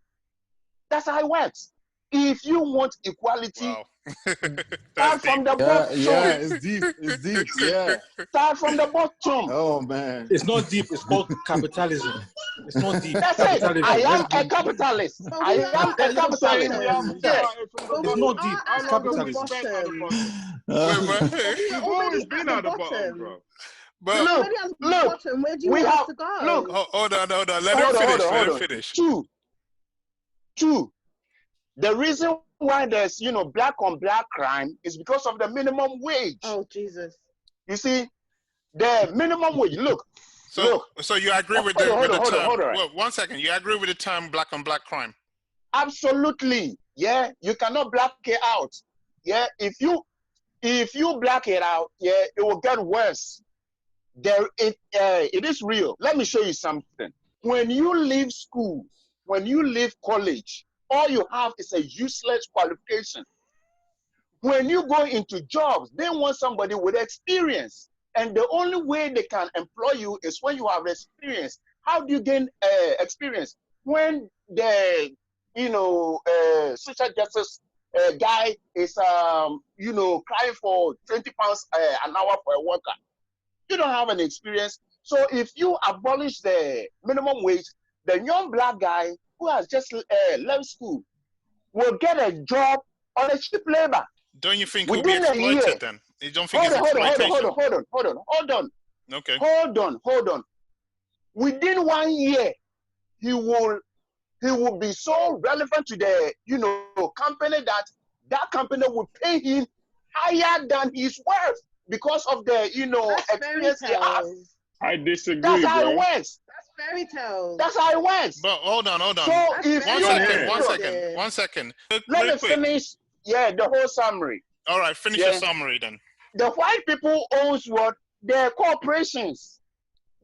S3: That's how it works. If you want equality,
S4: Wow.
S3: start from the bottom.
S10: Yeah, it's deep. It's deep. Yeah.
S3: Start from the bottom.
S10: Oh man.
S9: It's not deep. It's called capitalism. It's not deep.
S3: That's it.
S9: Capitalism.
S3: I am
S9: Let's
S3: a
S9: be-
S3: capitalist.
S2: But
S3: I
S2: we
S3: am
S2: are
S3: a
S2: at the
S3: capitalist.
S2: bottom.
S3: Yes.
S2: But
S9: It's
S2: we
S9: not
S2: are
S9: deep.
S2: at
S9: It's
S2: the
S9: capitalism.
S2: bottom.
S4: Wait,
S2: We're already at the bottom.
S4: but
S2: We're already at the bottom. Where do you want us to go?
S3: Look.
S4: Hold on. Let him finish.
S3: Two. The reason why there's, black on black crime is because of the minimum wage.
S2: Oh, Jesus.
S3: You see, the minimum wage. Look.
S4: So you agree with the term? Well, 1 second. You agree with the term black on black crime?
S3: Absolutely. Yeah. You cannot black it out. Yeah. If you black it out, yeah, it will get worse. It is real. Let me show you something. When you leave school, when you leave college, all you have is a useless qualification. When you go into jobs, they want somebody with experience. And the only way they can employ you is when you have experience. How do you gain experience? When the, social justice guy is, crying for 20 pounds an hour for a worker. You don't have any experience. So if you abolish the minimum wage, the young black guy who has just left school will get a job on a cheap labor.
S4: Don't you think he'll be exploited then? You don't think it's exploitation?
S3: Hold on.
S4: Okay.
S3: Hold on. Within 1 year, he will be so relevant to the company that company will pay him higher than his worth because of the experience he has.
S7: I disagree.
S3: That's how it works.
S2: That's fairy tales.
S3: That's how it works.
S4: But hold on.
S3: So if
S4: One second.
S3: Let me finish. Yeah, the whole summary.
S4: All right, finish your summary then.
S3: The white people owns what? Their corporations.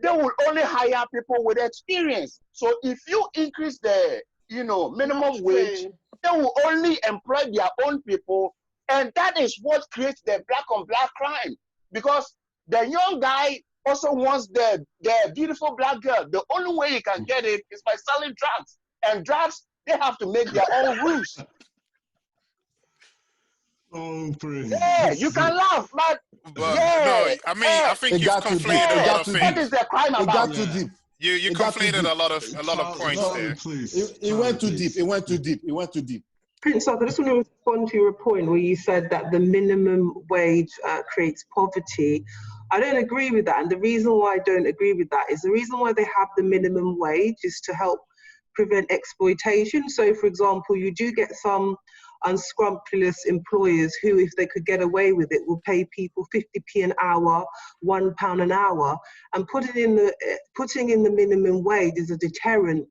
S3: They will only hire people with experience. So if you increase the minimum wage, they will only employ their own people, and that is what creates the black on black crime. Because the young guy also wants the beautiful black girl. The only way he can get it is by selling drugs. And drugs, they have to make their own rules.
S11: Oh, praise.
S3: Yeah, you can laugh, but
S4: no, I mean, I think you've conflated a lot of things.
S3: What is the crime about?
S10: It got too deep.
S4: You conflated a lot of points there.
S10: It went too deep. It went too deep.
S14: Prince, I just want to respond to your point where you said that the minimum wage creates poverty. I don't agree with that. And the reason why I don't agree with that is the reason why they have the minimum wage is to help prevent exploitation. So, for example, you do get some unscrupulous employers who, if they could get away with it, will pay people 50p an hour, £1 an hour. And putting in the minimum wage is a deterrent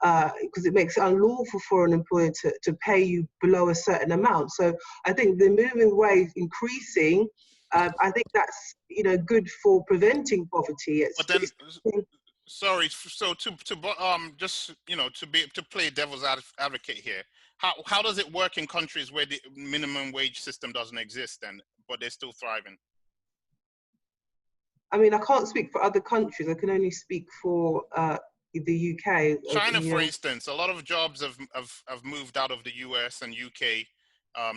S14: because it makes it unlawful for an employer to pay you below a certain amount. So I think the minimum wage increasing, I think that's good for preventing poverty.
S4: But then, sorry. So to just to play devil's advocate here, how does it work in countries where the minimum wage system doesn't exist then, but they're still thriving?
S14: I mean, I can't speak for other countries. I can only speak for the UK.
S4: China, for instance, a lot of jobs have moved out of the US and UK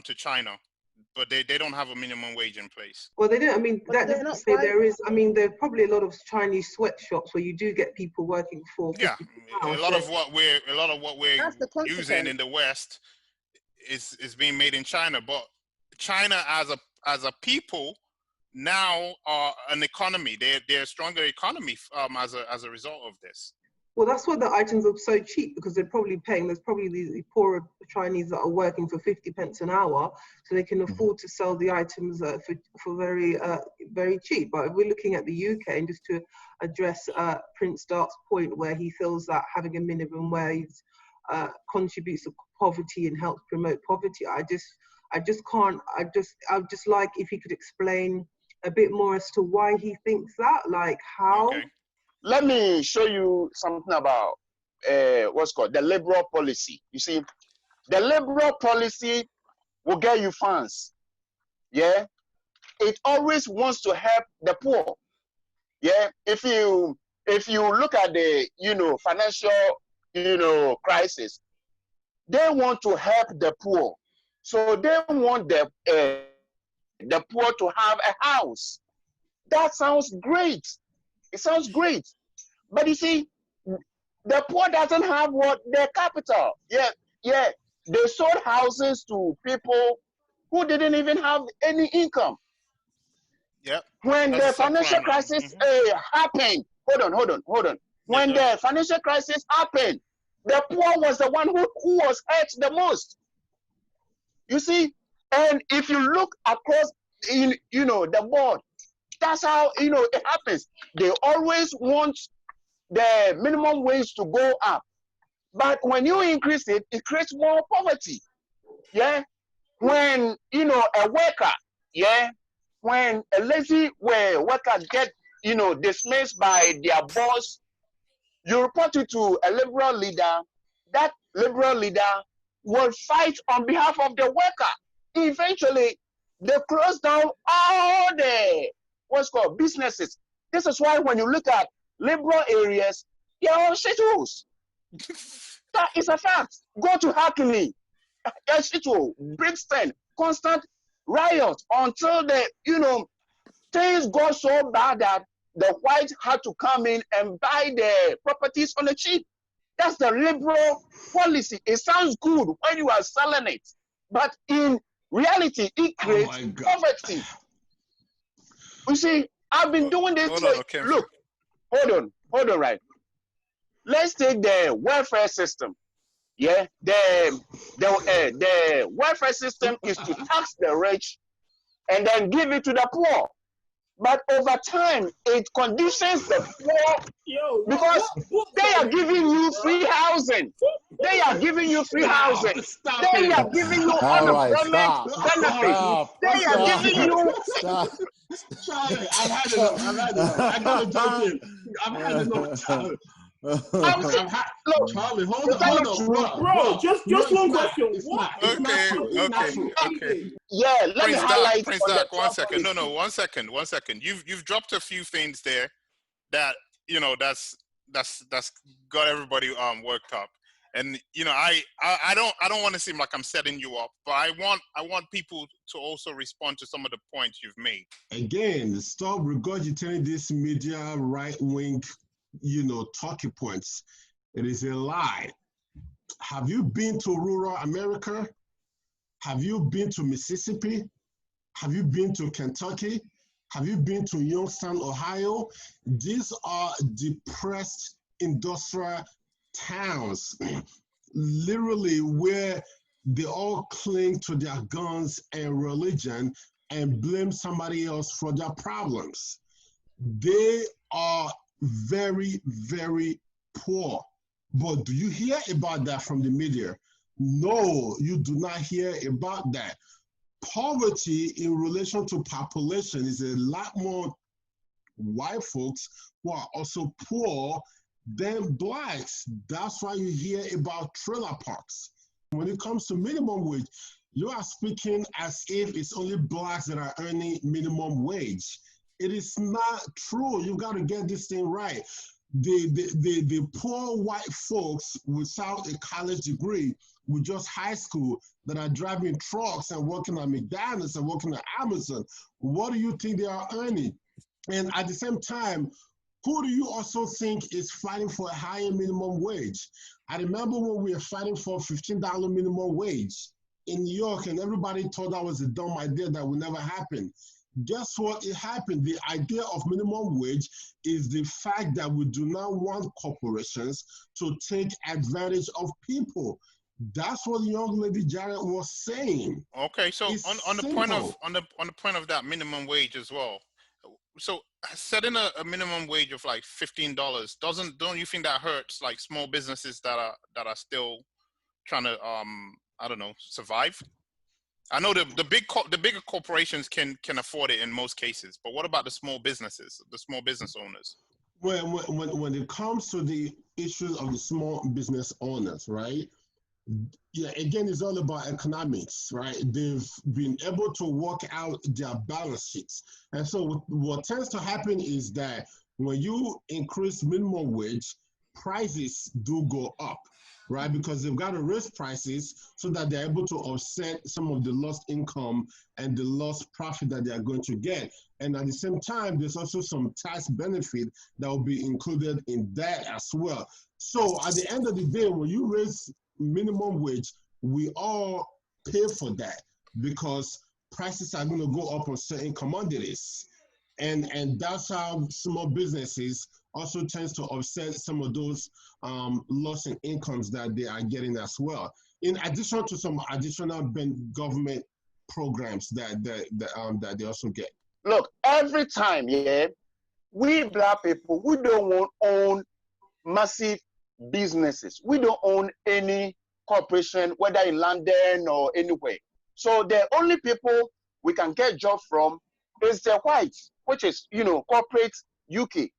S4: to China. but they don't have a minimum wage in place.
S14: Well, they don't. I mean,
S2: But
S14: that
S2: they're
S14: doesn't
S2: not
S14: say there
S2: fighting.
S14: is. I mean, there's probably a lot of Chinese sweatshops where you do get people working for 50
S4: Yeah,
S14: pounds.
S4: a lot of what we're
S2: That's the
S4: using in
S2: consequence.
S4: the West is being made in China, but China as a people now are an economy. They're a stronger economy as a result of this.
S14: Well, that's why the items are so cheap, because they're probably paying. There's probably these poorer Chinese that are working for 50 pence an hour, so they can afford to sell the items for very cheap. But if we're looking at the UK, and just to address Prince Dark's point, where he feels that having a minimum wage contributes to poverty and helps promote poverty, I just can't. I'd just like if he could explain a bit more as to why he thinks that, like how.
S4: Okay.
S3: Let me show you something about what's called the liberal policy. You see, the liberal policy will get you funds. Yeah, it always wants to help the poor. Yeah, if you look at the financial crisis, they want to help the poor, so they want the poor to have a house. That sounds great. It sounds great. But you see, the poor doesn't have their capital. Yeah. They sold houses to people who didn't even have any income.
S4: Yep.
S3: When the financial crisis happened, hold on. When the financial crisis happened, the poor was the one who was hurt the most. You see, and if you look across the board, that's how it happens. They always want the minimum wage to go up, but when you increase it, it creates more poverty. Yeah, when a worker, when a lazy worker get dismissed by their boss, you report it to a liberal leader. That liberal leader will fight on behalf of the worker. Eventually, they close down all the businesses. This is why when you look at liberal areas, they're all shitholes. That is a fact. Go to Hackney, shithole, Brixton, constant riots until things got so bad that the whites had to come in and buy the properties on the cheap. That's the liberal policy. It sounds good when you are selling it, but in reality, it creates poverty. You see, I've been doing this. Look, hold on, right? Let's take the welfare system. Yeah, the welfare system is to tax the rich and then give it to the poor. But over time, it conditions the poor because they are giving you free housing. They are giving you free housing. They are giving you unemployment benefits. They are giving you.
S11: Charlie, I've had enough. I gotta jump in. I've had enough. Charlie, hold on.
S8: Bro, just one question.
S4: Okay.
S3: Yeah, let me highlight.
S4: Prince Doc, 1 second. No, 1 second. 1 second. You've dropped a few things there that that's got everybody worked up. And I don't want to seem like I'm setting you up, but I want people to also respond to some of the points you've made.
S11: Again, stop regurgitating this media right-wing, talking points. It is a lie. Have you been to rural America? Have you been to Mississippi? Have you been to Kentucky? Have you been to Youngstown, Ohio? These are depressed industrial towns, literally where they all cling to their guns and religion and blame somebody else for their problems. They are very, very poor. But do you hear about that from the media? No, you do not hear about that. Poverty in relation to population is a lot more white folks who are also poor than blacks. That's why you hear about trailer parks. When it comes to minimum wage, you are speaking as if it's only blacks that are earning minimum wage. It is not true. You got to get this thing right. the poor white folks without a college degree with just high school that are driving trucks and working at McDonald's and working at Amazon, what do you think they are earning? And at the same time, who do you also think is fighting for a higher minimum wage? I remember when we were fighting for $15 minimum wage in New York, and everybody thought that was a dumb idea that would never happen. Guess what? It happened. The idea of minimum wage is the fact that we do not want corporations to take advantage of people. That's what the young lady Janet was saying.
S4: Okay, so on the point of that minimum wage as well. So setting a minimum wage of like $15 don't you think that hurts like small businesses that are still trying to I don't know, survive? I know the bigger corporations can afford it in most cases, but what about the small businesses, the small business owners?
S11: When it comes to the issues of the small business owners, right? Yeah, again, it's all about economics, right? They've been able to work out their balance sheets. And so what tends to happen is that when you increase minimum wage, prices do go up, right? Because they've got to raise prices so that they're able to offset some of the lost income and the lost profit that they are going to get. And at the same time, there's also some tax benefit that will be included in that as well. So at the end of the day, when you raise minimum wage, we all pay for that because prices are going to go up on certain commodities. And that's how small businesses also tends to offset some of those loss in incomes that they are getting as well. In addition to some additional government programs that they also get.
S3: Look, every time, yeah, we Black people, we don't want to own massive businesses. We don't own any corporation, whether in London or anywhere. So the only people we can get job from is the whites, which is, corporate UK.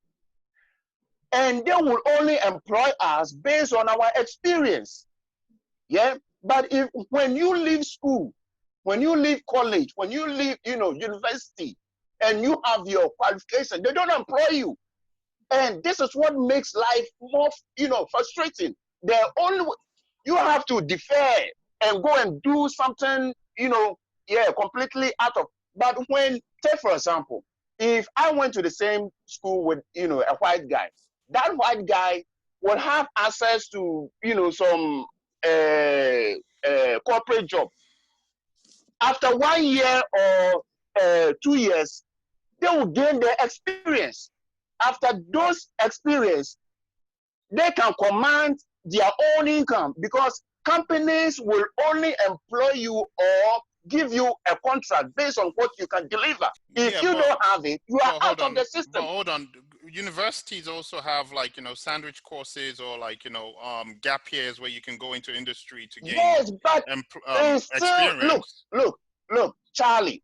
S3: And they will only employ us based on our experience. Yeah. But when you leave school, when you leave college, when you leave, university, and you have your qualification, they don't employ you. And this is what makes life more, frustrating. You have to defer and go and do something, completely out of. But take for example, if I went to the same school with, a white guy, that white guy would have access to, some corporate job. After 1 year or 2 years, they will gain their experience. After those experience, they can command their own income because companies will only employ you or give you a contract based on what you can deliver. If you don't have it, you are out of the system.
S4: But hold on. Universities also have sandwich courses or gap years where you can go into industry to gain experience. Look,
S3: Charlie.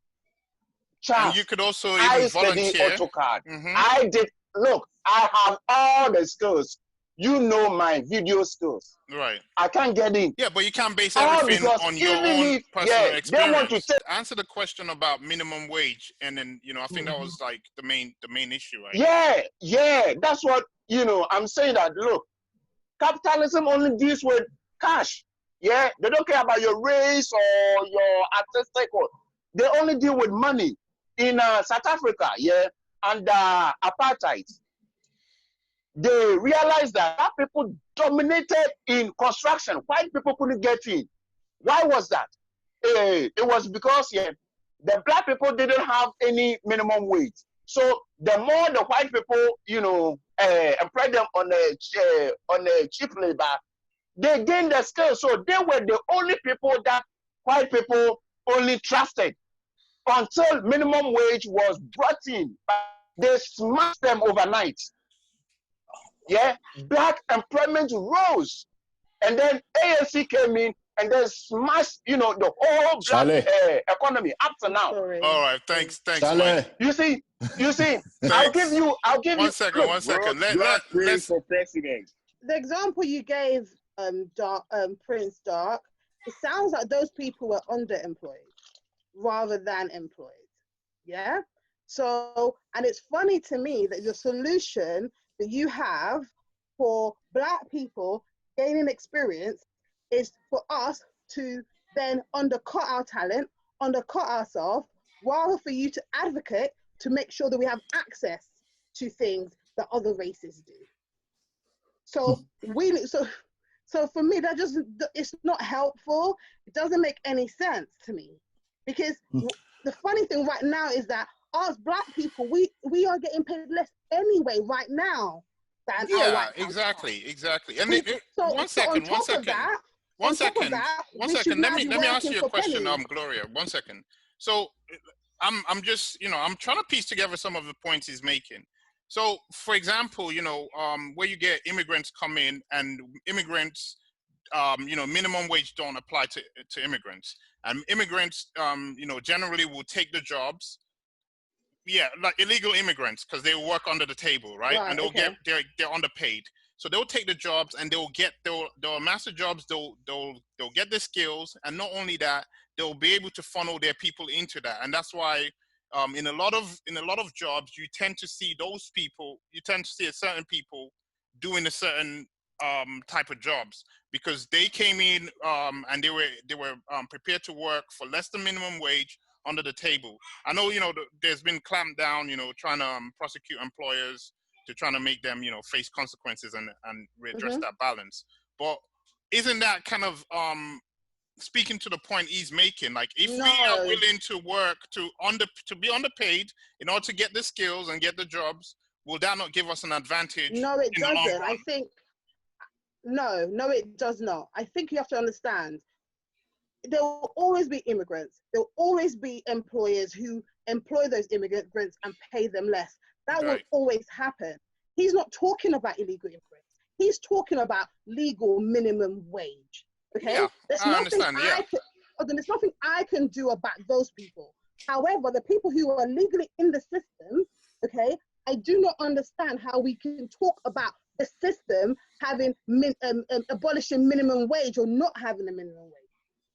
S4: And you could also even volunteer.
S3: I did. Look, I have all the skills. My video skills.
S4: Right.
S3: I can't get in.
S4: Yeah, but you can't base everything on your own personal experience. They want to answer the question about minimum wage, and then I think that was the main issue, right?
S3: Yeah. That's what I'm saying. That look, capitalism only deals with cash. Yeah, they don't care about your race or your artistic or. They only deal with money. In South Africa, under apartheid, they realized that Black people dominated in construction. White people couldn't get in. Why was that? It was because the Black people didn't have any minimum wage. So the more the white people, employed them on a cheap labor, they gained the skill. So they were the only people that white people only trusted. Until minimum wage was brought in, they smashed them overnight. Yeah, Black employment rose, and then ANC came in and then smashed, the whole Black economy up to now.
S4: All right, thanks,
S3: Mike. You see, I'll give you.
S4: One second. Let's
S3: for president.
S2: The example you gave, Prince Dark, it sounds like those people were underemployed rather than employed. Yeah. So, and it's funny to me that the solution that you have for Black people gaining experience is for us to then undercut our talent, undercut ourselves, rather for you to advocate to make sure that we have access to things that other races do. So so for me, it's not helpful. It doesn't make any sense to me, because the funny thing right now is that us Black people, we are getting paid less anyway right now than our white counterparts.
S4: Exactly. And
S2: One second.
S4: Let me ask you a question, Gloria. 1 second. So I'm just, I'm trying to piece together some of the points he's making. So, for example, where you get immigrants come in, and immigrants, minimum wage don't apply to immigrants, and immigrants, generally will take the jobs. Yeah, like illegal immigrants, because they work under the table, right? And they're underpaid. So they'll take the jobs, and they'll amass the jobs. They'll get the skills, and not only that, they'll be able to funnel their people into that. And that's why, in a lot of jobs, you tend to see a certain people doing a certain type of jobs, because they came in and they were prepared to work for less than minimum wage under the table. I know, there's been clamped down, trying to prosecute employers to trying to make them, face consequences and readdress that balance. But isn't that kind of speaking to the point he's making? Like, if we are willing to work to be underpaid in order to get the skills and get the jobs, will that not give us an advantage?
S2: No, it doesn't. I think no, it does not. I think you have to understand, there will always be immigrants. There will always be employers who employ those immigrants and pay them less. That will always happen. He's not talking about illegal immigrants. He's talking about legal minimum wage. Okay?
S4: Yeah,
S2: I understand. There's nothing I can do about those people. However, the people who are legally in the system, okay, I do not understand how we can talk about the system having abolishing minimum wage or not having a minimum wage.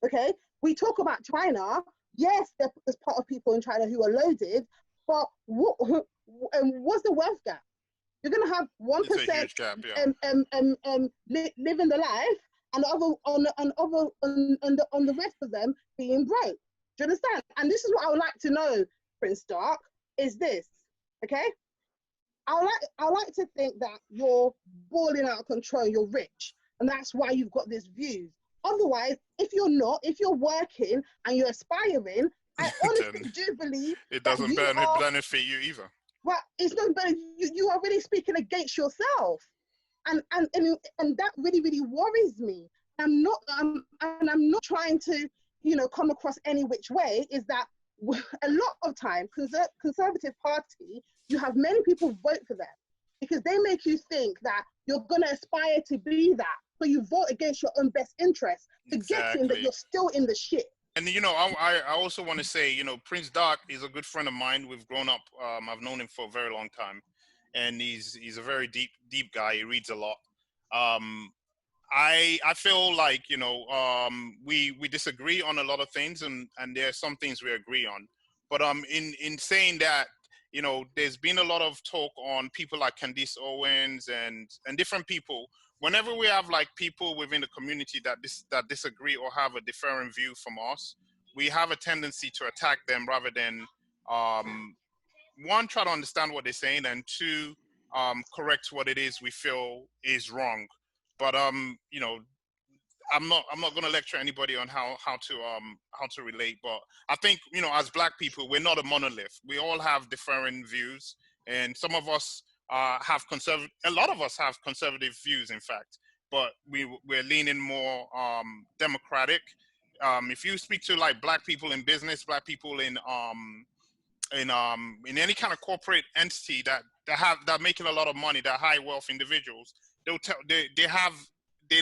S2: Okay, we talk about China. Yes, there's part of people in China who are loaded, but what's the wealth gap? You're gonna have 1% living the life, and the rest of them being broke. Do you understand? And this is what I would like to know, Prince Dark, is this, okay? I like to think that you're balling out of control, you're rich, and that's why you've got these views. Otherwise, if you're working and you're aspiring, I honestly do believe
S4: it doesn't benefit you either.
S2: Well, it's not better. You are really speaking against yourself, and that really, really worries me. I'm not trying to, come across any which way. Is that a lot of time, Conservative Party, you have many people vote for them because they make you think that you're going to aspire to be that. So you vote against your own best interests, forgetting that you're still in the shit.
S4: And, I also want to say, Prince Dark is a good friend of mine. We've grown up. I've known him for a very long time. And he's a very deep guy. He reads a lot. I feel like, we disagree on a lot of things, and there are some things we agree on. But in saying that, there's been a lot of talk on people like Candice Owens and different people. Whenever we have like people within the community that disagree or have a different view from us, we have a tendency to attack them rather than one, try to understand what they're saying, and two, correct what it is we feel is wrong. But I'm not going to lecture anybody on how to relate. But I think, as Black people, we're not a monolith. We all have different views, and some of us a lot of us have conservative views, in fact, but we're leaning more democratic. If you speak to like Black people in business, Black people in any kind of corporate entity that making a lot of money, that high wealth individuals, they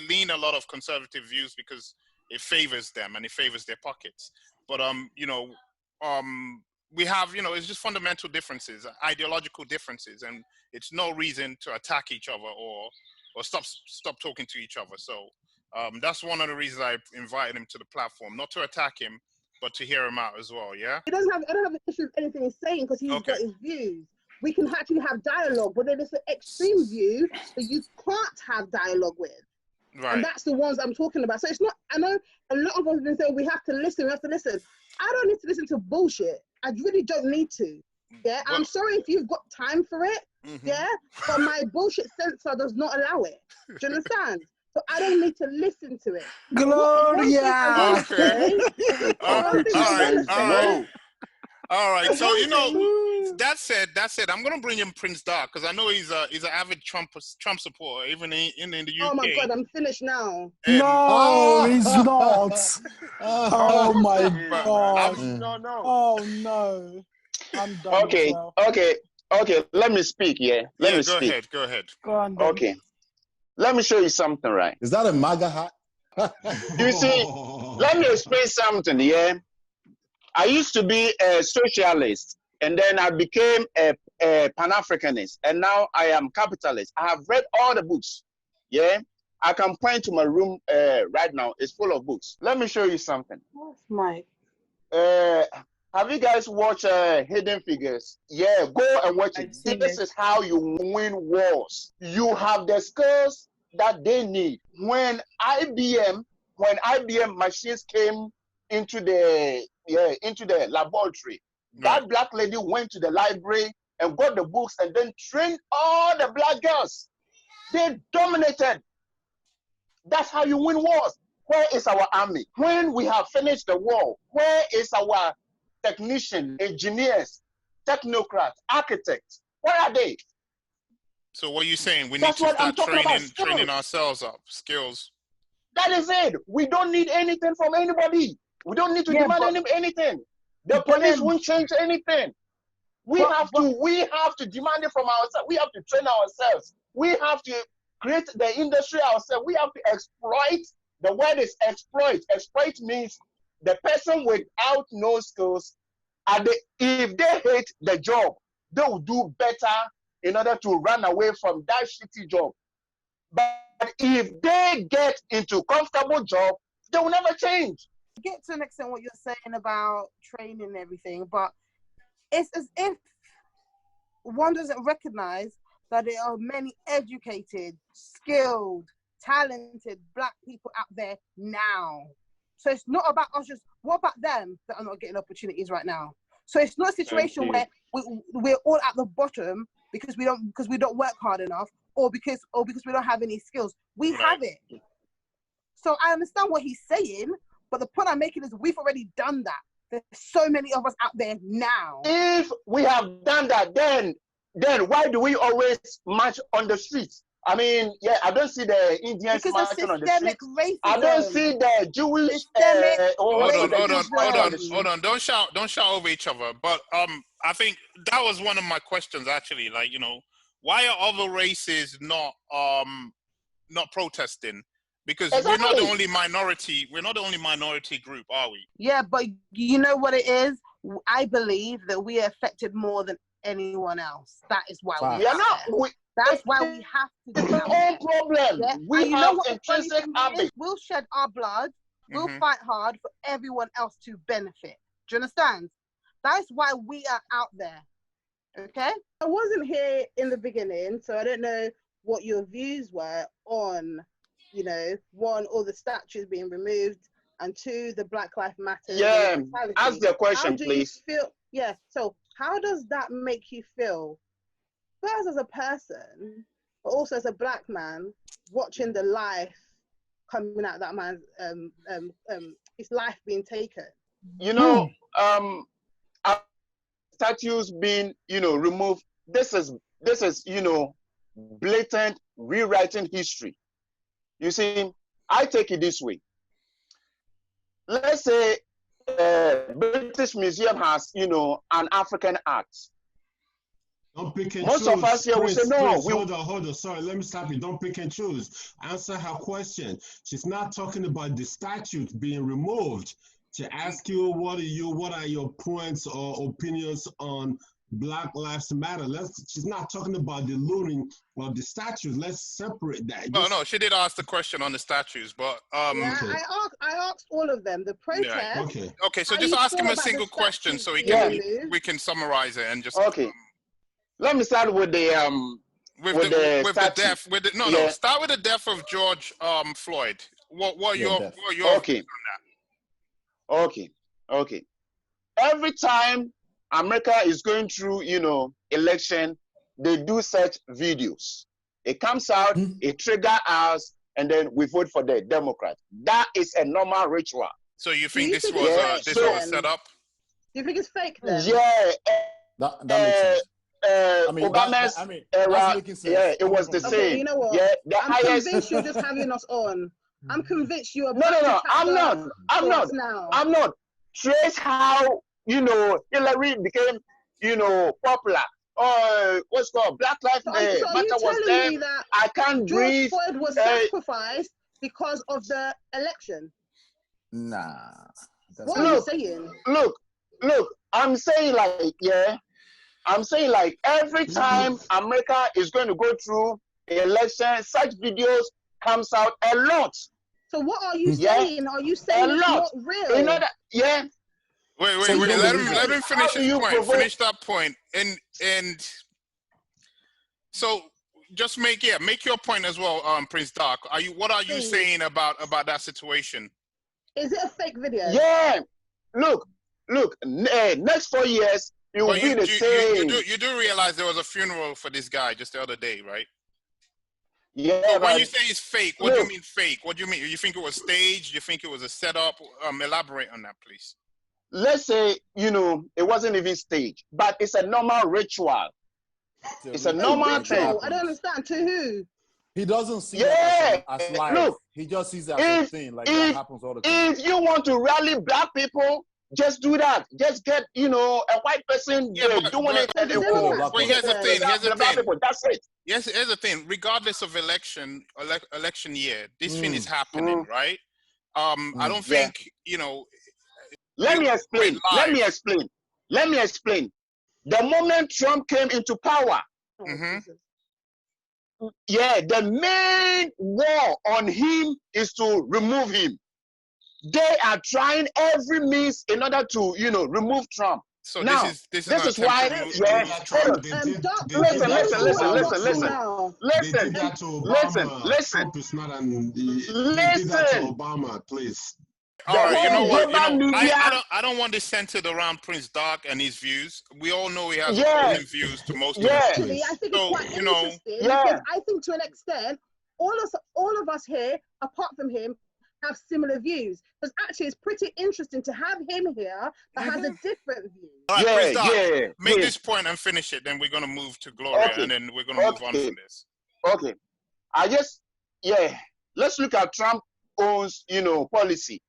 S4: lean a lot of conservative views because it favors them and it favors their pockets. But we have, it's just fundamental differences, ideological differences, and it's no reason to attack each other or stop talking to each other. So that's one of the reasons I invited him to the platform, not to attack him, but to hear him out as well. Yeah.
S2: I don't have an issue with anything he's saying because he's got his views. we can actually have dialogue, but then it's an extreme view that you can't have dialogue with.
S4: Right.
S2: And that's the ones I'm talking about. So it's not, I know a lot of us have been saying we have to listen. I don't need to listen to bullshit. I really don't need to. Yeah,
S4: Well,
S2: I'm sorry if you've got time for it. Yeah, but my bullshit sensor does not allow it. Do you understand? So I don't need to listen to it.
S15: Gloria!
S4: Okay. All right. So that said, I'm gonna bring in Prince Doc because I know he's an avid Trump supporter, even in the UK.
S2: Oh my God, I'm finished now.
S15: No, he's not. Oh my God.
S3: No.
S15: Oh no. I'm done.
S3: Okay. Let me speak. Yeah. Let me speak.
S4: Go ahead.
S15: Go on. Then.
S3: Okay. Let me show you something, right?
S10: Is that a MAGA hat?
S3: You see, let me explain something. Yeah. I used to be a socialist, and then I became a Pan-Africanist, and now I am capitalist. I have read all the books. Yeah. I can point to my room right now. It's full of books. Let me show you something.
S14: What's Mike?
S3: Have you guys watched Hidden Figures? Yeah, go and watch it. This is how you win wars. You have the skills that they need. When IBM machines came into the laboratory, that black lady went to the library and got the books and then trained all the black girls. They dominated. That's how you win wars. Where is our army? When we have finished the war, where is our technicians, engineers, technocrats, architects? Where are they?
S4: So what are you saying? We need to start training ourselves up, skills.
S3: That is it. We don't need anything from anybody. We don't need to demand anything. The police won't change anything. We have to demand it from ourselves. We have to train ourselves. We have to create the industry ourselves. We have to exploit. The word is exploit. Exploit means the person without no skills, if they hate the job, they will do better in order to run away from that shitty job. But if they get into comfortable job, they will never change.
S2: I get to an extent what you're saying about training and everything, but it's as if one doesn't recognize that there are many educated, skilled, talented black people out there now. So it's not about us just, what about them that are not getting opportunities right now? So it's not a situation where we're all at the bottom because we don't work hard enough or because we don't have any skills. We have it. So I understand what he's saying, but the point I'm making is we've already done that. There's so many of us out there now.
S3: If we have done that, then why do we always march on the streets? I mean, yeah, I don't see the Indians marching on the streets.
S2: Racism.
S3: I don't see the Jewish.
S4: Hold on. Don't shout over each other. But I think that was one of my questions actually. Like, why are other races not protesting? Because we're not the only minority. We're not the only minority group, are we?
S2: Yeah, but you know what it is? I believe that we are affected more than anyone else. That is why we are not. That's why we have to.
S3: It's our own problem. Yeah? We have intrinsic habit.
S2: We'll shed our blood. We'll fight hard for everyone else to benefit. Do you understand? That's why we are out there. Okay? I wasn't here in the beginning, so I don't know what your views were on, one, all the statues being removed, and two, the Black Lives Matter.
S3: Yeah, ask the question, please.
S2: So how does that make you feel? First as a person, but also as a black man, watching the life coming out of that man's his life being taken.
S3: Statues being removed. This is blatant rewriting history. You see, I take it this way. Let's say British Museum has an African art.
S11: Don't pick and
S3: Most
S11: choose.
S3: of us here will say no.
S11: Hold on. Sorry, let me stop you. Don't pick and choose. Answer her question. She's not talking about the statue being removed. She asked you what are your points or opinions on Black Lives Matter. She's not talking about the looting of the statues. Let's separate that.
S4: No, she did ask the question on the statues, but
S2: I asked all of them. The protest.
S4: Okay, so just ask him a single question so we can summarize it and just
S3: let me start with the
S4: death. Start with the death of George Floyd. What your
S3: okay. Okay. Every time America is going through, election, they do such videos. It comes out, it triggers us, and then we vote for the Democrat. That is a normal ritual.
S4: So you think this was set up?
S2: Do you think it's fake then?
S3: Yeah.
S10: That makes sense.
S3: Obama's era, it was the same.
S2: You know what?
S3: Yeah,
S2: I'm convinced you're just having us on. I'm convinced you are.
S3: No, I'm not. Trace how, Hillary became, popular. What's called Black Lives Matter was there. I can't breathe.
S2: George Floyd was sacrificed because of the election.
S10: Nah.
S2: What are you saying?
S3: Look, I'm saying like every time America is going to go through the election, such videos comes out a lot.
S2: So what are you saying? Are you saying it's not real?
S3: You know that, yeah.
S4: Wait. Let him finish his point. Finish that point. And so just make your point as well, Prince Doc. What are you saying about that situation?
S2: Is it a fake video?
S3: Yeah. Look. Next 4 years, it will be the same.
S4: You do realize there was a funeral for this guy just the other day, right?
S3: Yeah.
S4: So when you say it's fake, what do you mean fake? What do you mean? You think it was staged? You think it was a setup? Elaborate on that, please.
S3: Let's say, it wasn't even staged, but it's a normal ritual. It's a normal thing.
S2: I don't understand. To who?
S10: He doesn't see it as life. Look, he just sees it as a thing. Like that happens all the time.
S3: If you want to rally Black people, just do that. Just get, a white person doing it.
S4: But here's the thing.
S3: That's it.
S4: Yes, here's the thing. Regardless of election year, this thing is happening, right? I don't think,
S3: Let me explain. The moment Trump came into power, the main war on him is to remove him. They are trying every means in order to, remove Trump.
S4: So
S3: now, this is why. Listen.
S11: Obama, please.
S4: All right, you know what? I don't want this centered around Prince Doc and his views. We all know he has opposing views to most of his
S2: Actually, I think it's quite interesting because I think to an extent, all of us here, apart from him, have similar views. Because actually, it's pretty interesting to have him here that has a different view.
S4: All right, Prince Doc, make this point and finish it. Then we're going to move to Gloria, and then we're going to move on from this.
S3: Okay. Let's look at Trump's policy.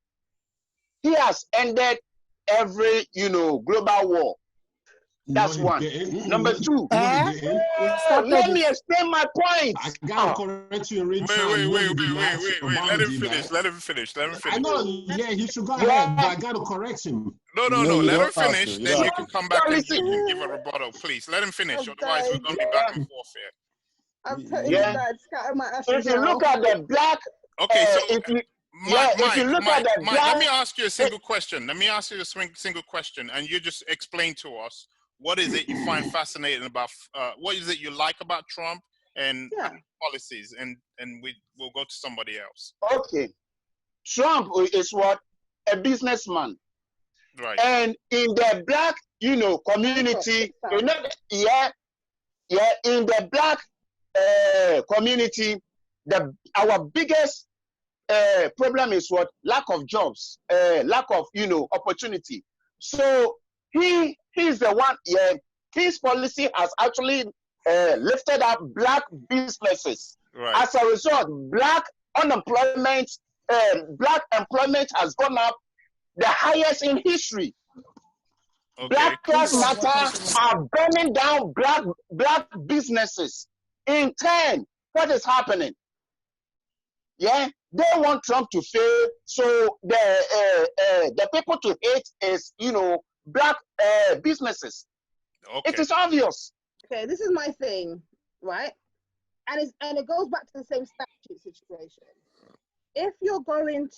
S3: He has ended every, global war. That's one. Number two, let me explain my point.
S11: I gotta correct you, Richard.
S4: Wait. Let him finish.
S11: I know, he should go ahead, but I gotta correct him.
S4: No. Let him finish, then you can come back and give a rebuttal, please. Let him finish, otherwise we're going to be back and forth here.
S2: I'm telling you that, scatter my ashes.
S3: If you look at the black...
S4: Okay, so... Mike, let me ask you a single question. And you just explain to us what is it you find fascinating about, what is it you like about Trump and policies, and we'll go to somebody else.
S3: Okay. Trump is what? A businessman.
S4: Right.
S3: And in the black, community, in the black community, our biggest problem is what? Lack of jobs, lack of opportunity. So he's the one. His policy has actually lifted up black businesses.
S4: Right.
S3: As a result, black employment has gone up the highest in history.
S4: Okay.
S3: Black Lives Matter are burning down black businesses. In turn, what is happening? Yeah, they want Trump to fail, so the people to hate is black businesses.
S4: Okay.
S3: It is obvious.
S2: Okay, this is my thing, right? And it goes back to the same statute situation. If you're going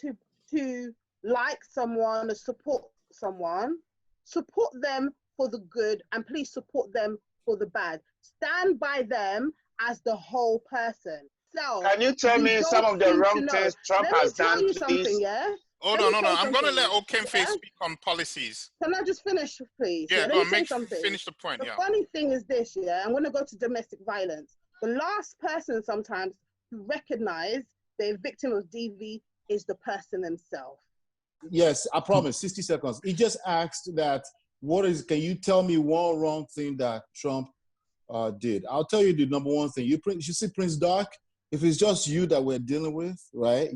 S2: to like someone or support someone, support them for the good, and please support them for the bad. Stand by them as the whole person. So
S3: can you tell me some of the wrong things Trump has done,
S2: please? Let me tell you something, yeah?
S4: Hold on. I'm going to let Okenfe speak on policies.
S2: Can I just finish, please?
S4: Yeah,
S2: Let me say something.
S4: Finish the point,
S2: The funny thing is this, yeah? I'm going to go to domestic violence. The last person sometimes who recognize they're a victim of DV is the person themselves.
S10: Yes, I promise, 60 seconds. He just asked that, can you tell me one wrong thing that Trump did? I'll tell you the number one thing. You see Prince Dark, if it's just you that we're dealing with, right?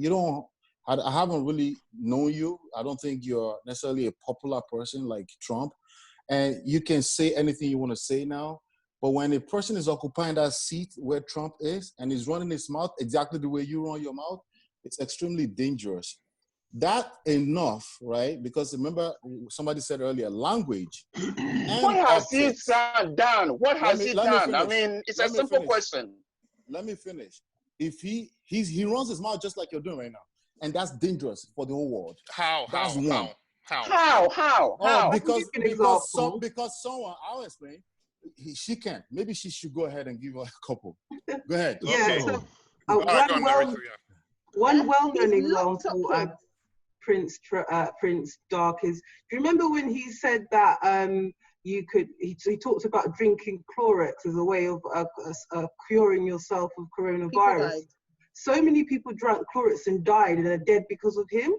S10: I haven't really known you. I don't think you're necessarily a popular person like Trump. And you can say anything you want to say now. But when a person is occupying that seat where Trump is and is running his mouth exactly the way you run your mouth, it's extremely dangerous. That enough, right? Because remember, somebody said earlier, language.
S3: What has he done? What has he done? I mean, it's a simple question.
S10: Let me finish. If he runs his mouth just like you're doing right now, and that's dangerous for the whole world.
S4: How?
S10: Because someone, I'll explain. She can. Maybe she should go ahead and give her a couple. Go ahead.
S14: Yeah. So, one well-known example. Prince Dark is. Do you remember when he said that he talked about drinking Clorox as a way of curing yourself of coronavirus? So many people drank Clorox and died and are dead because of him.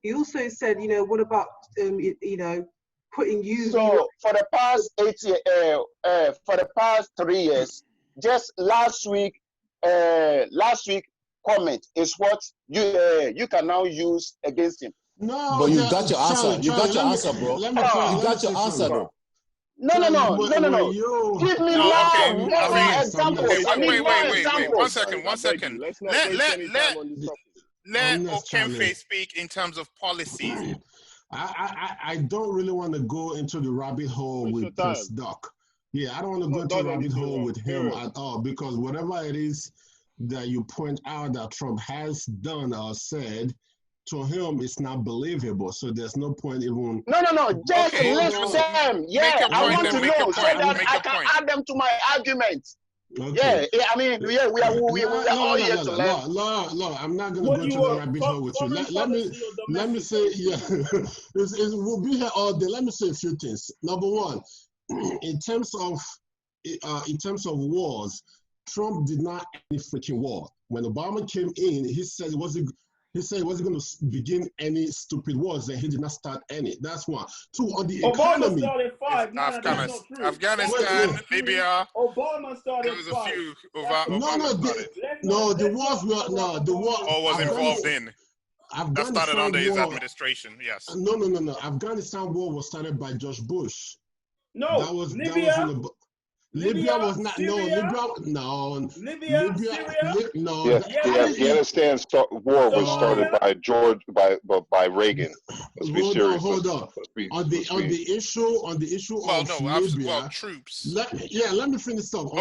S14: He also said, what about putting you?
S3: So for the past 3 years, just last week comment is what you can now use against him.
S11: No,
S10: but you got your answer. You got your answer, bro. You got your answer, though.
S3: No. Give me more examples.
S4: Wait. 1 second. Let Okenfe speak in terms of policies.
S11: I don't really want to go into the rabbit hole with Prince Doc. Yeah, I don't want to go into the rabbit hole with him at all, because whatever it is that you point out that Trump has done or said, to him it's not believable. So there's no point even.
S3: No. Just list them. Yeah, I want to know so that I can add them to my argument. Okay. Yeah, I mean, we are all here to learn.
S11: No, I'm not going to go into the rabbit hole with you. Let me say, we'll be here all day. Let me say a few things. Number one, in terms of wars, Trump did not end any freaking war. When Obama came in, he said he wasn't going to begin any stupid wars, and he did not start any. That's one. Two, on the economy.
S8: Obama started 5. No, that's not true.
S4: Afghanistan, Libya.
S8: Obama started 5.
S4: There was a few.
S11: The wars were the war.
S4: Or was involved in. That started under his administration. Yes.
S11: No. Afghanistan war was started by George Bush.
S8: No,
S11: that was
S8: Libya.
S11: Libya was not.
S8: Syria,
S11: Libya.
S6: The Afghanistan war was started by Reagan. Let's be serious.
S11: Hold on. On the issue of Libya.
S4: Troops.
S11: Let me finish up.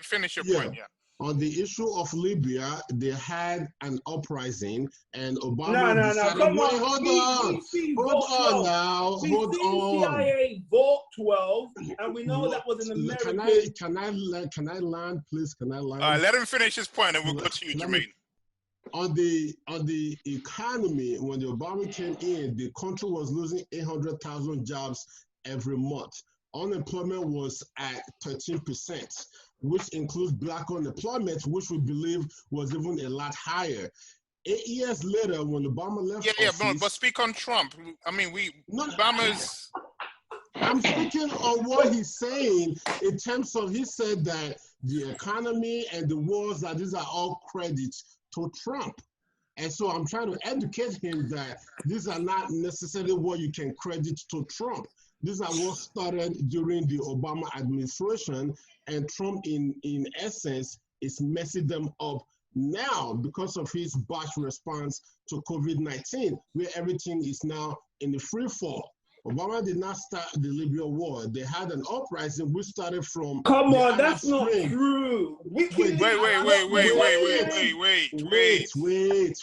S4: Finish your point. Yeah.
S11: On the issue of Libya, they had an uprising, and Obama decided.
S8: Come on.
S11: Hold on.
S8: CIA Vault 12, and we know that was an American.
S11: Can I land, please? Can I land?
S4: All right, let him finish his point, and we'll go to you, Jermain.
S11: On the economy, when the Obama came in, the country was losing 800,000 jobs every month. Unemployment was at 13%, which includes black unemployment, which we believe was even a lot higher. 8 years later, when Obama left office,
S4: but speak on Trump. I mean, Obama's.
S11: I'm speaking on what he's saying in terms of, he said that the economy and the wars, that these are all credits to Trump. And so I'm trying to educate him that these are not necessarily what you can credit to Trump. These are what started during the Obama administration, and Trump, in essence, is messing them up now because of his botched response to COVID-19, where everything is now in the free fall. Obama did not start the Libya war. They had an uprising which started from.
S8: Come on, that's not true.
S4: Wait.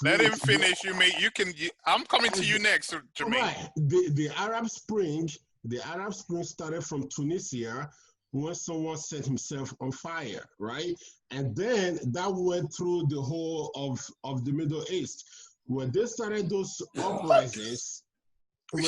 S4: Let him finish. I'm coming to you next, Jermain.
S11: Right. The Arab Spring started from Tunisia, when someone set himself on fire, right? And then that went through the whole of the Middle East. When they started those uprisings, when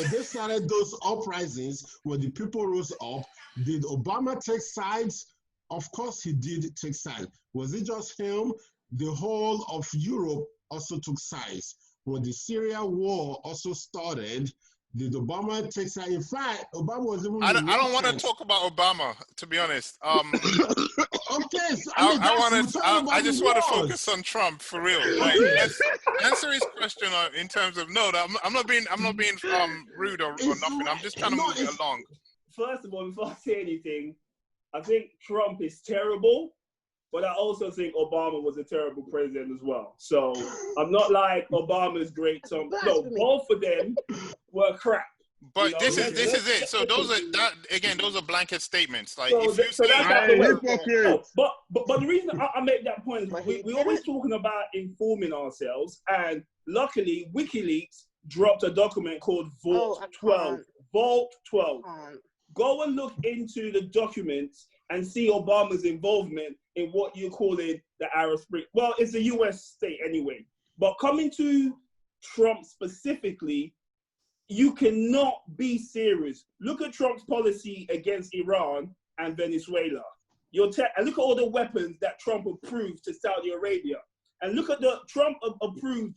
S11: the people rose up, did Obama take sides? Of course he did take sides. Was it just him? The whole of Europe also took sides. When the Syria war also started, did Obama take sides? In fact, Obama was even.
S4: I don't want to talk about Obama, to be honest.
S11: Okay, so,
S4: I just want to focus on Trump for real. Like,
S11: Okay.
S4: answer his question in terms of no. I'm not being rude or nothing. I'm just trying to move it along.
S8: First of all, before I say anything, I think Trump is terrible, but I also think Obama was a terrible president as well. So I'm not like Obama's great. No, both of them were crap.
S4: But this is it. So those are blanket statements. Like if you
S8: so
S4: say,
S8: that's out the way. But the reason I make that point is we're always talking about informing ourselves, and luckily WikiLeaks dropped a document called Vault 12. Vault 12. Go and look into the documents and see Obama's involvement in what you're calling the Arab Spring. Well, it's a U.S. state anyway. But coming to Trump specifically, you cannot be serious. Look at Trump's policy against Iran and Venezuela. And look at all the weapons that Trump approved to Saudi Arabia. And look at the Trump approved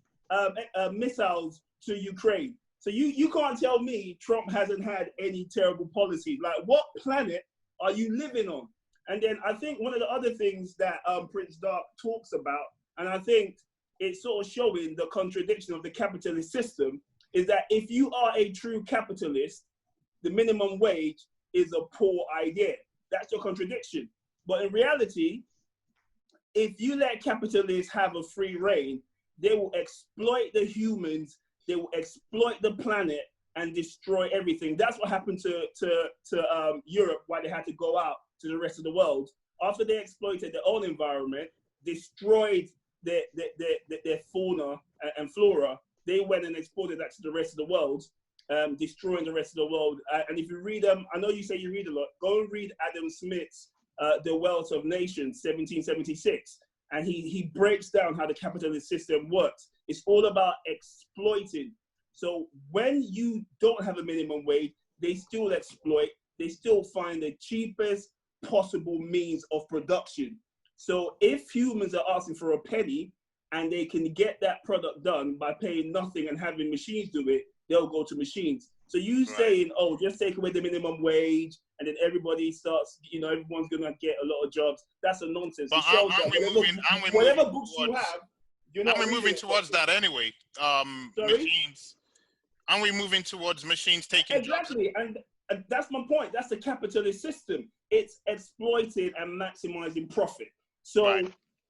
S8: missiles to Ukraine. So you can't tell me Trump hasn't had any terrible policies. Like, what planet are you living on? And then I think one of the other things that Prince Dark talks about, and I think it's sort of showing the contradiction of the capitalist system, is that if you are a true capitalist, the minimum wage is a poor idea. That's your contradiction. But in reality, if you let capitalists have a free reign, they will exploit the humans, they will exploit the planet and destroy everything. That's what happened to Europe, why they had to go out to the rest of the world. After they exploited their own environment, destroyed their fauna and flora, they went and exported that to the rest of the world, destroying the rest of the world. And if you read I know you say you read a lot, go and read Adam Smith's The Wealth of Nations, 1776. And he breaks down how the capitalist system works. It's all about exploiting. So when you don't have a minimum wage, they still exploit. They still find the cheapest possible means of production. So if humans are asking for a penny and they can get that product done by paying nothing and having machines do it, they'll go to machines. So you saying, oh, just take away the minimum wage and then everybody starts, everyone's going to get a lot of jobs. That's a nonsense.
S4: But
S8: whatever books you have,
S4: aren't we moving towards that anyway? Machines. Aren't we moving towards machines taking jobs?
S8: Exactly. And that's my point. That's the capitalist system. It's exploiting and maximizing profit. So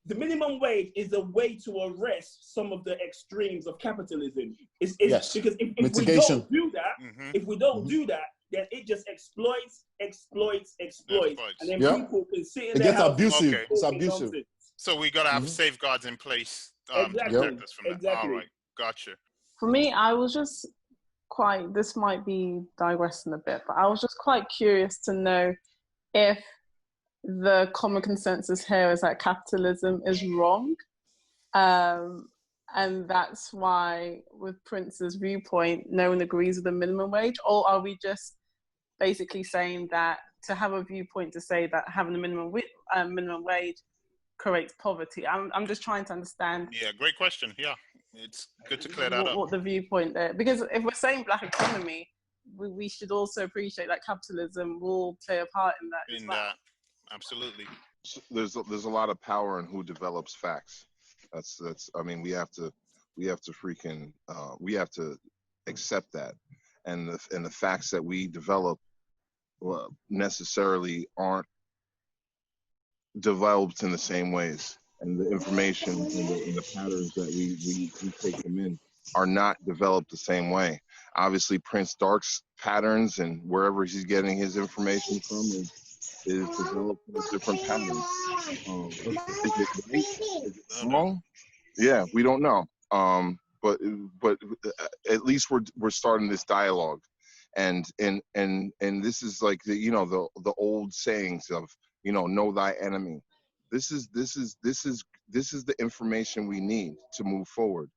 S8: the minimum wage is a way to arrest some of the extremes of capitalism. It's because if we don't do that, then it just exploits, and then people can sit in their house.
S10: It's abusive.
S4: So we gotta have safeguards in place to protect us from that. All right, gotcha.
S16: For me, I was just this might be digressing a bit, but I was just quite curious to know if the common consensus here is that capitalism is wrong. And that's why, with Prince's viewpoint, no one agrees with the minimum wage? Or are we just basically saying that to have a viewpoint to say that having a minimum wage creates poverty? I'm just trying to understand.
S4: Yeah, great question. Yeah, it's good to clear that up.
S16: What the viewpoint there? Because if we're saying black economy, we should also appreciate that capitalism will play a part in that as well. Absolutely.
S17: There's a lot of power in who develops facts. That's. I mean, we have to accept that, and the facts that we develop necessarily aren't developed in the same ways, and the information and the patterns that we take them in are not developed the same way. Obviously, Prince Dark's patterns and wherever he's getting his information from is developed in a different pattern. Is it right? Is it wrong? Yeah, we don't know. But at least we're starting this dialogue, And this is like the old sayings of, know thy enemy. This is the information we need to move forward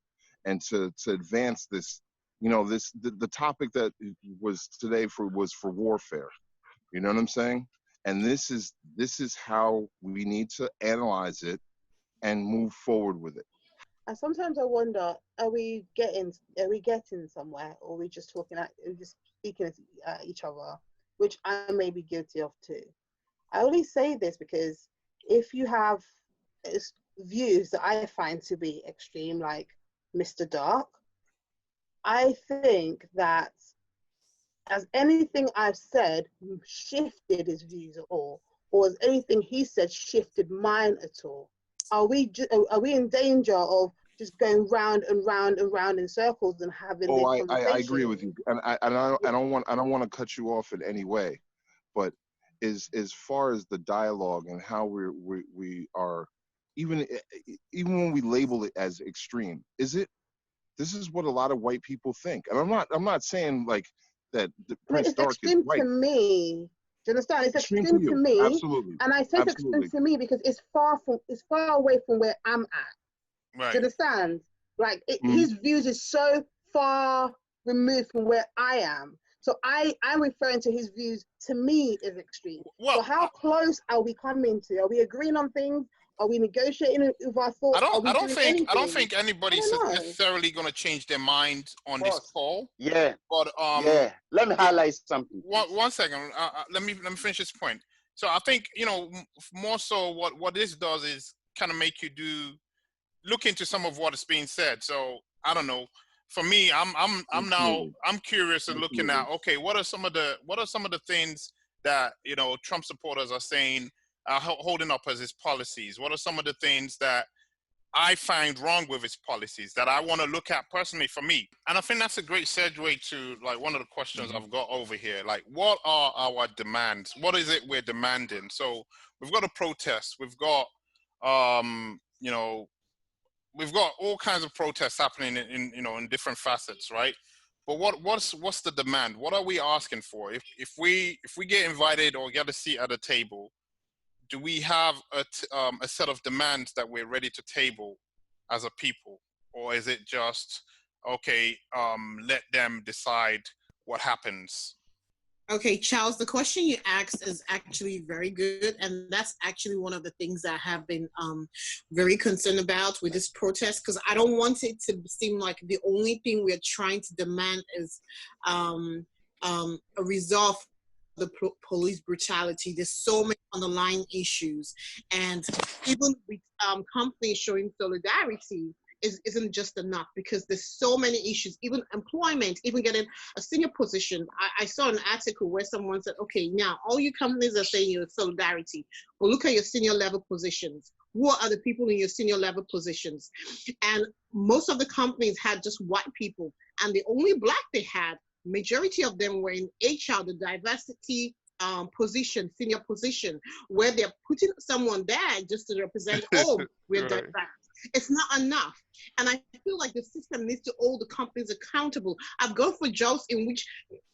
S17: and to advance this. The topic that was today was for warfare. You know what I'm saying? And this is how we need to analyze it and move forward with it.
S2: And sometimes I wonder, are we getting somewhere, or are we just speaking at each other, which I may be guilty of too. I only say this because if you have views that I find to be extreme, like Mr. Dark, I think that has anything I've said shifted his views at all, or has anything he said shifted mine at all? Are we in danger of just going round and round and round in circles and having this conversation?
S17: I agree with you, and I don't want to cut you off in any way, but as far as the dialogue and how we are, even when we label it as extreme, this is what a lot of white people think, and I'm not saying like that Prince Dark is right.
S2: To me. Do you understand? It's extreme to me.
S17: Absolutely.
S2: And I say it's extreme to me because it's far away from where I'm at.
S4: Right.
S2: Do you understand? Like his views is so far removed from where I am. So I'm referring to his views, to me, as extreme. Well, so how close are we coming to? Are we agreeing on things? Are we negotiating with our thoughts?
S4: I don't think anybody's necessarily going to change their mind on this call.
S3: Yeah.
S4: But
S3: let me highlight something.
S4: One second. Let me finish this point. So I think more so what this does is kind of make you look into some of what is being said. So I don't know. For me, I'm curious and looking at, okay, what are some of the things that Trump supporters are saying, holding up as his policies? What are some of the things that I find wrong with his policies that I want to look at personally for me? And I think that's a great segue to like one of the questions I've got over here. Like, what are our demands? What is it we're demanding? So we've got a protest. We've got, we've got all kinds of protests happening in different facets, right? But what's the demand? What are we asking for? If we get invited or get a seat at a table, do we have a set of demands that we're ready to table as a people? Or is it just, okay, let them decide what happens?
S18: Okay, Charles, the question you asked is actually very good. And that's actually one of the things I have been very concerned about with this protest, because I don't want it to seem like the only thing we're trying to demand is a resolve the police brutality. There's so many underlying issues, and even with companies showing solidarity isn't just enough, because there's so many issues, even employment, even getting a senior position. I saw an article where someone said, okay, now all you companies are saying you're solidarity, but look at your senior level positions. Who are the people in your senior level positions? And most of the companies had just white people, and the only black they had, majority of them were in HR, the diversity position, senior position, where they're putting someone there just to represent, we're
S3: Right.
S18: diverse. It's not enough. And I feel like the system needs to hold the companies accountable. I've gone for jobs in which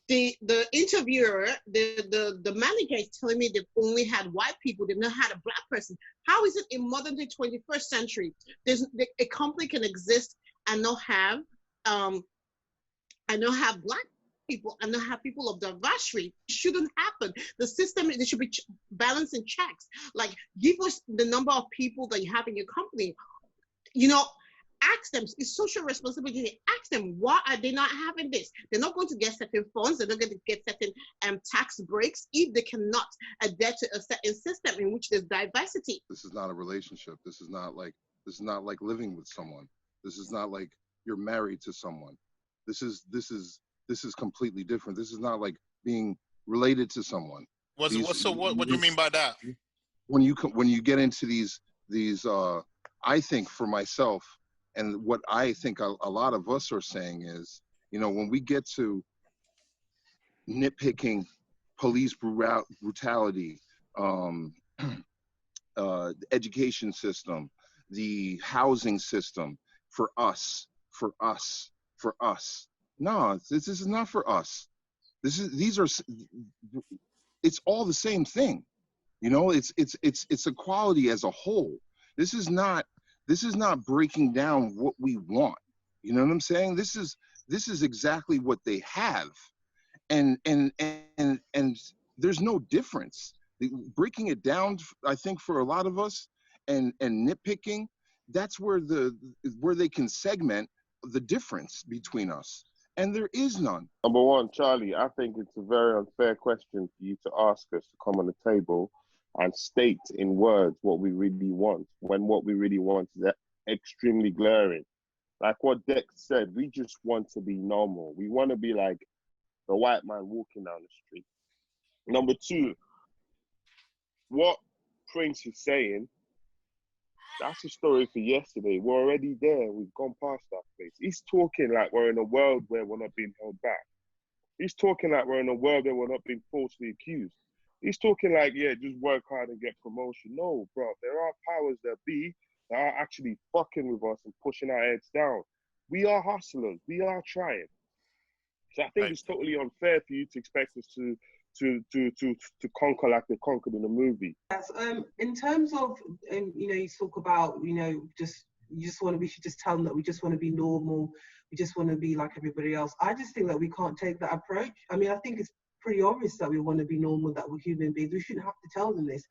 S18: the interviewer, the manager is telling me they've only had white people, they've not had a black person. How is it in modern day 21st century, a company can exist and not have black people and not have people of diversity? It shouldn't happen. The system, there should be balancing checks. Like, give us the number of people that you have in your company. Ask them, it's social responsibility. Ask them, why are they not having this? They're not going to get certain funds. They're not going to get certain tax breaks if they cannot adhere to a certain system in which there's diversity.
S17: This is not a relationship. This is not like living with someone. This is not like you're married to someone. This is completely different. This is not like being related to someone.
S4: What do you mean by that?
S17: When you get into these I think for myself, and what I think a lot of us are saying is, when we get to nitpicking police brutality, the education system, the housing system, for us. No, this is not for us. It's all the same thing. You know, it's equality as a whole. This is not breaking down what we want. You know what I'm saying? This is exactly what they have. And there's no difference. Breaking it down, I think, for a lot of us and nitpicking, that's where they can segment the difference between us. And there is none.
S6: Number one, Charlie, I think it's a very unfair question for you to ask us to come on the table and state in words what we really want, when what we really want is extremely glaring. Like what Dex said, we just want to be normal. We want to be like the white man walking down the street. Number two, what Prince is saying, that's a story for yesterday. We're already there. We've gone past that place. He's talking like we're in a world where we're not being held back. He's talking like we're in a world where we're not being falsely accused. He's talking like, yeah, just work hard and get promotion. No, bro, there are powers that be that are actually fucking with us and pushing our heads down. We are hustlers. We are trying. So I think it's totally unfair for you to expect us to conquer like they conquered in the movie.
S14: Yes, in terms of, you know, you talk about, you know, we should just tell them that we just want to be normal. We just want to be like everybody else. I just think that we can't take that approach. I mean, I think it's pretty obvious that we want to be normal, that we're human beings. We shouldn't have to tell them this.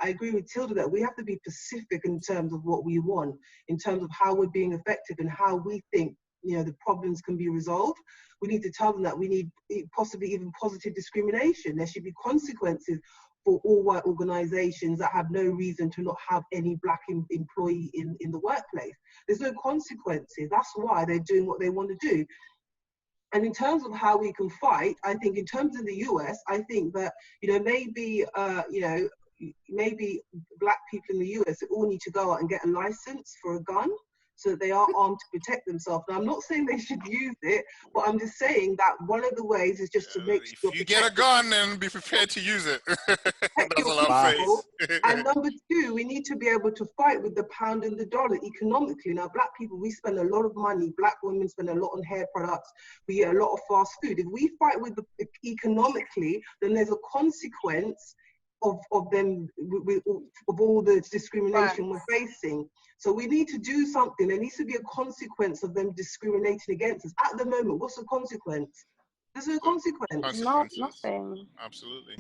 S14: I agree with Tilda that we have to be specific in terms of what we want, in terms of how we're being effective and how we think, you know, the problems can be resolved. We need to tell them that we need possibly even positive discrimination. There should be consequences for all white organizations that have no reason to not have any black employee in the workplace. There's no consequences. That's why they're doing what they want to do. And in terms of how we can fight, I think in terms of the US, I think that, you know, maybe black people in the US all need to go out and get a license for a gun, so that they are armed to protect themselves. Now, I'm not saying they should use it, but I'm just saying that one of the ways is just to make sure
S4: you get a gun, then be prepared to use it. That's all I'm saying.
S14: And number two, we need to be able to fight with the pound and the dollar economically. Now, black people, we spend a lot of money. Black women spend a lot on hair products. We eat a lot of fast food. If we fight with the economically, then there's a consequence of all the discrimination we're facing. So we need to do something. There needs to be a consequence of them discriminating against us. At the moment, what's the consequence? There's no consequence.
S16: No, nothing.
S4: Absolutely.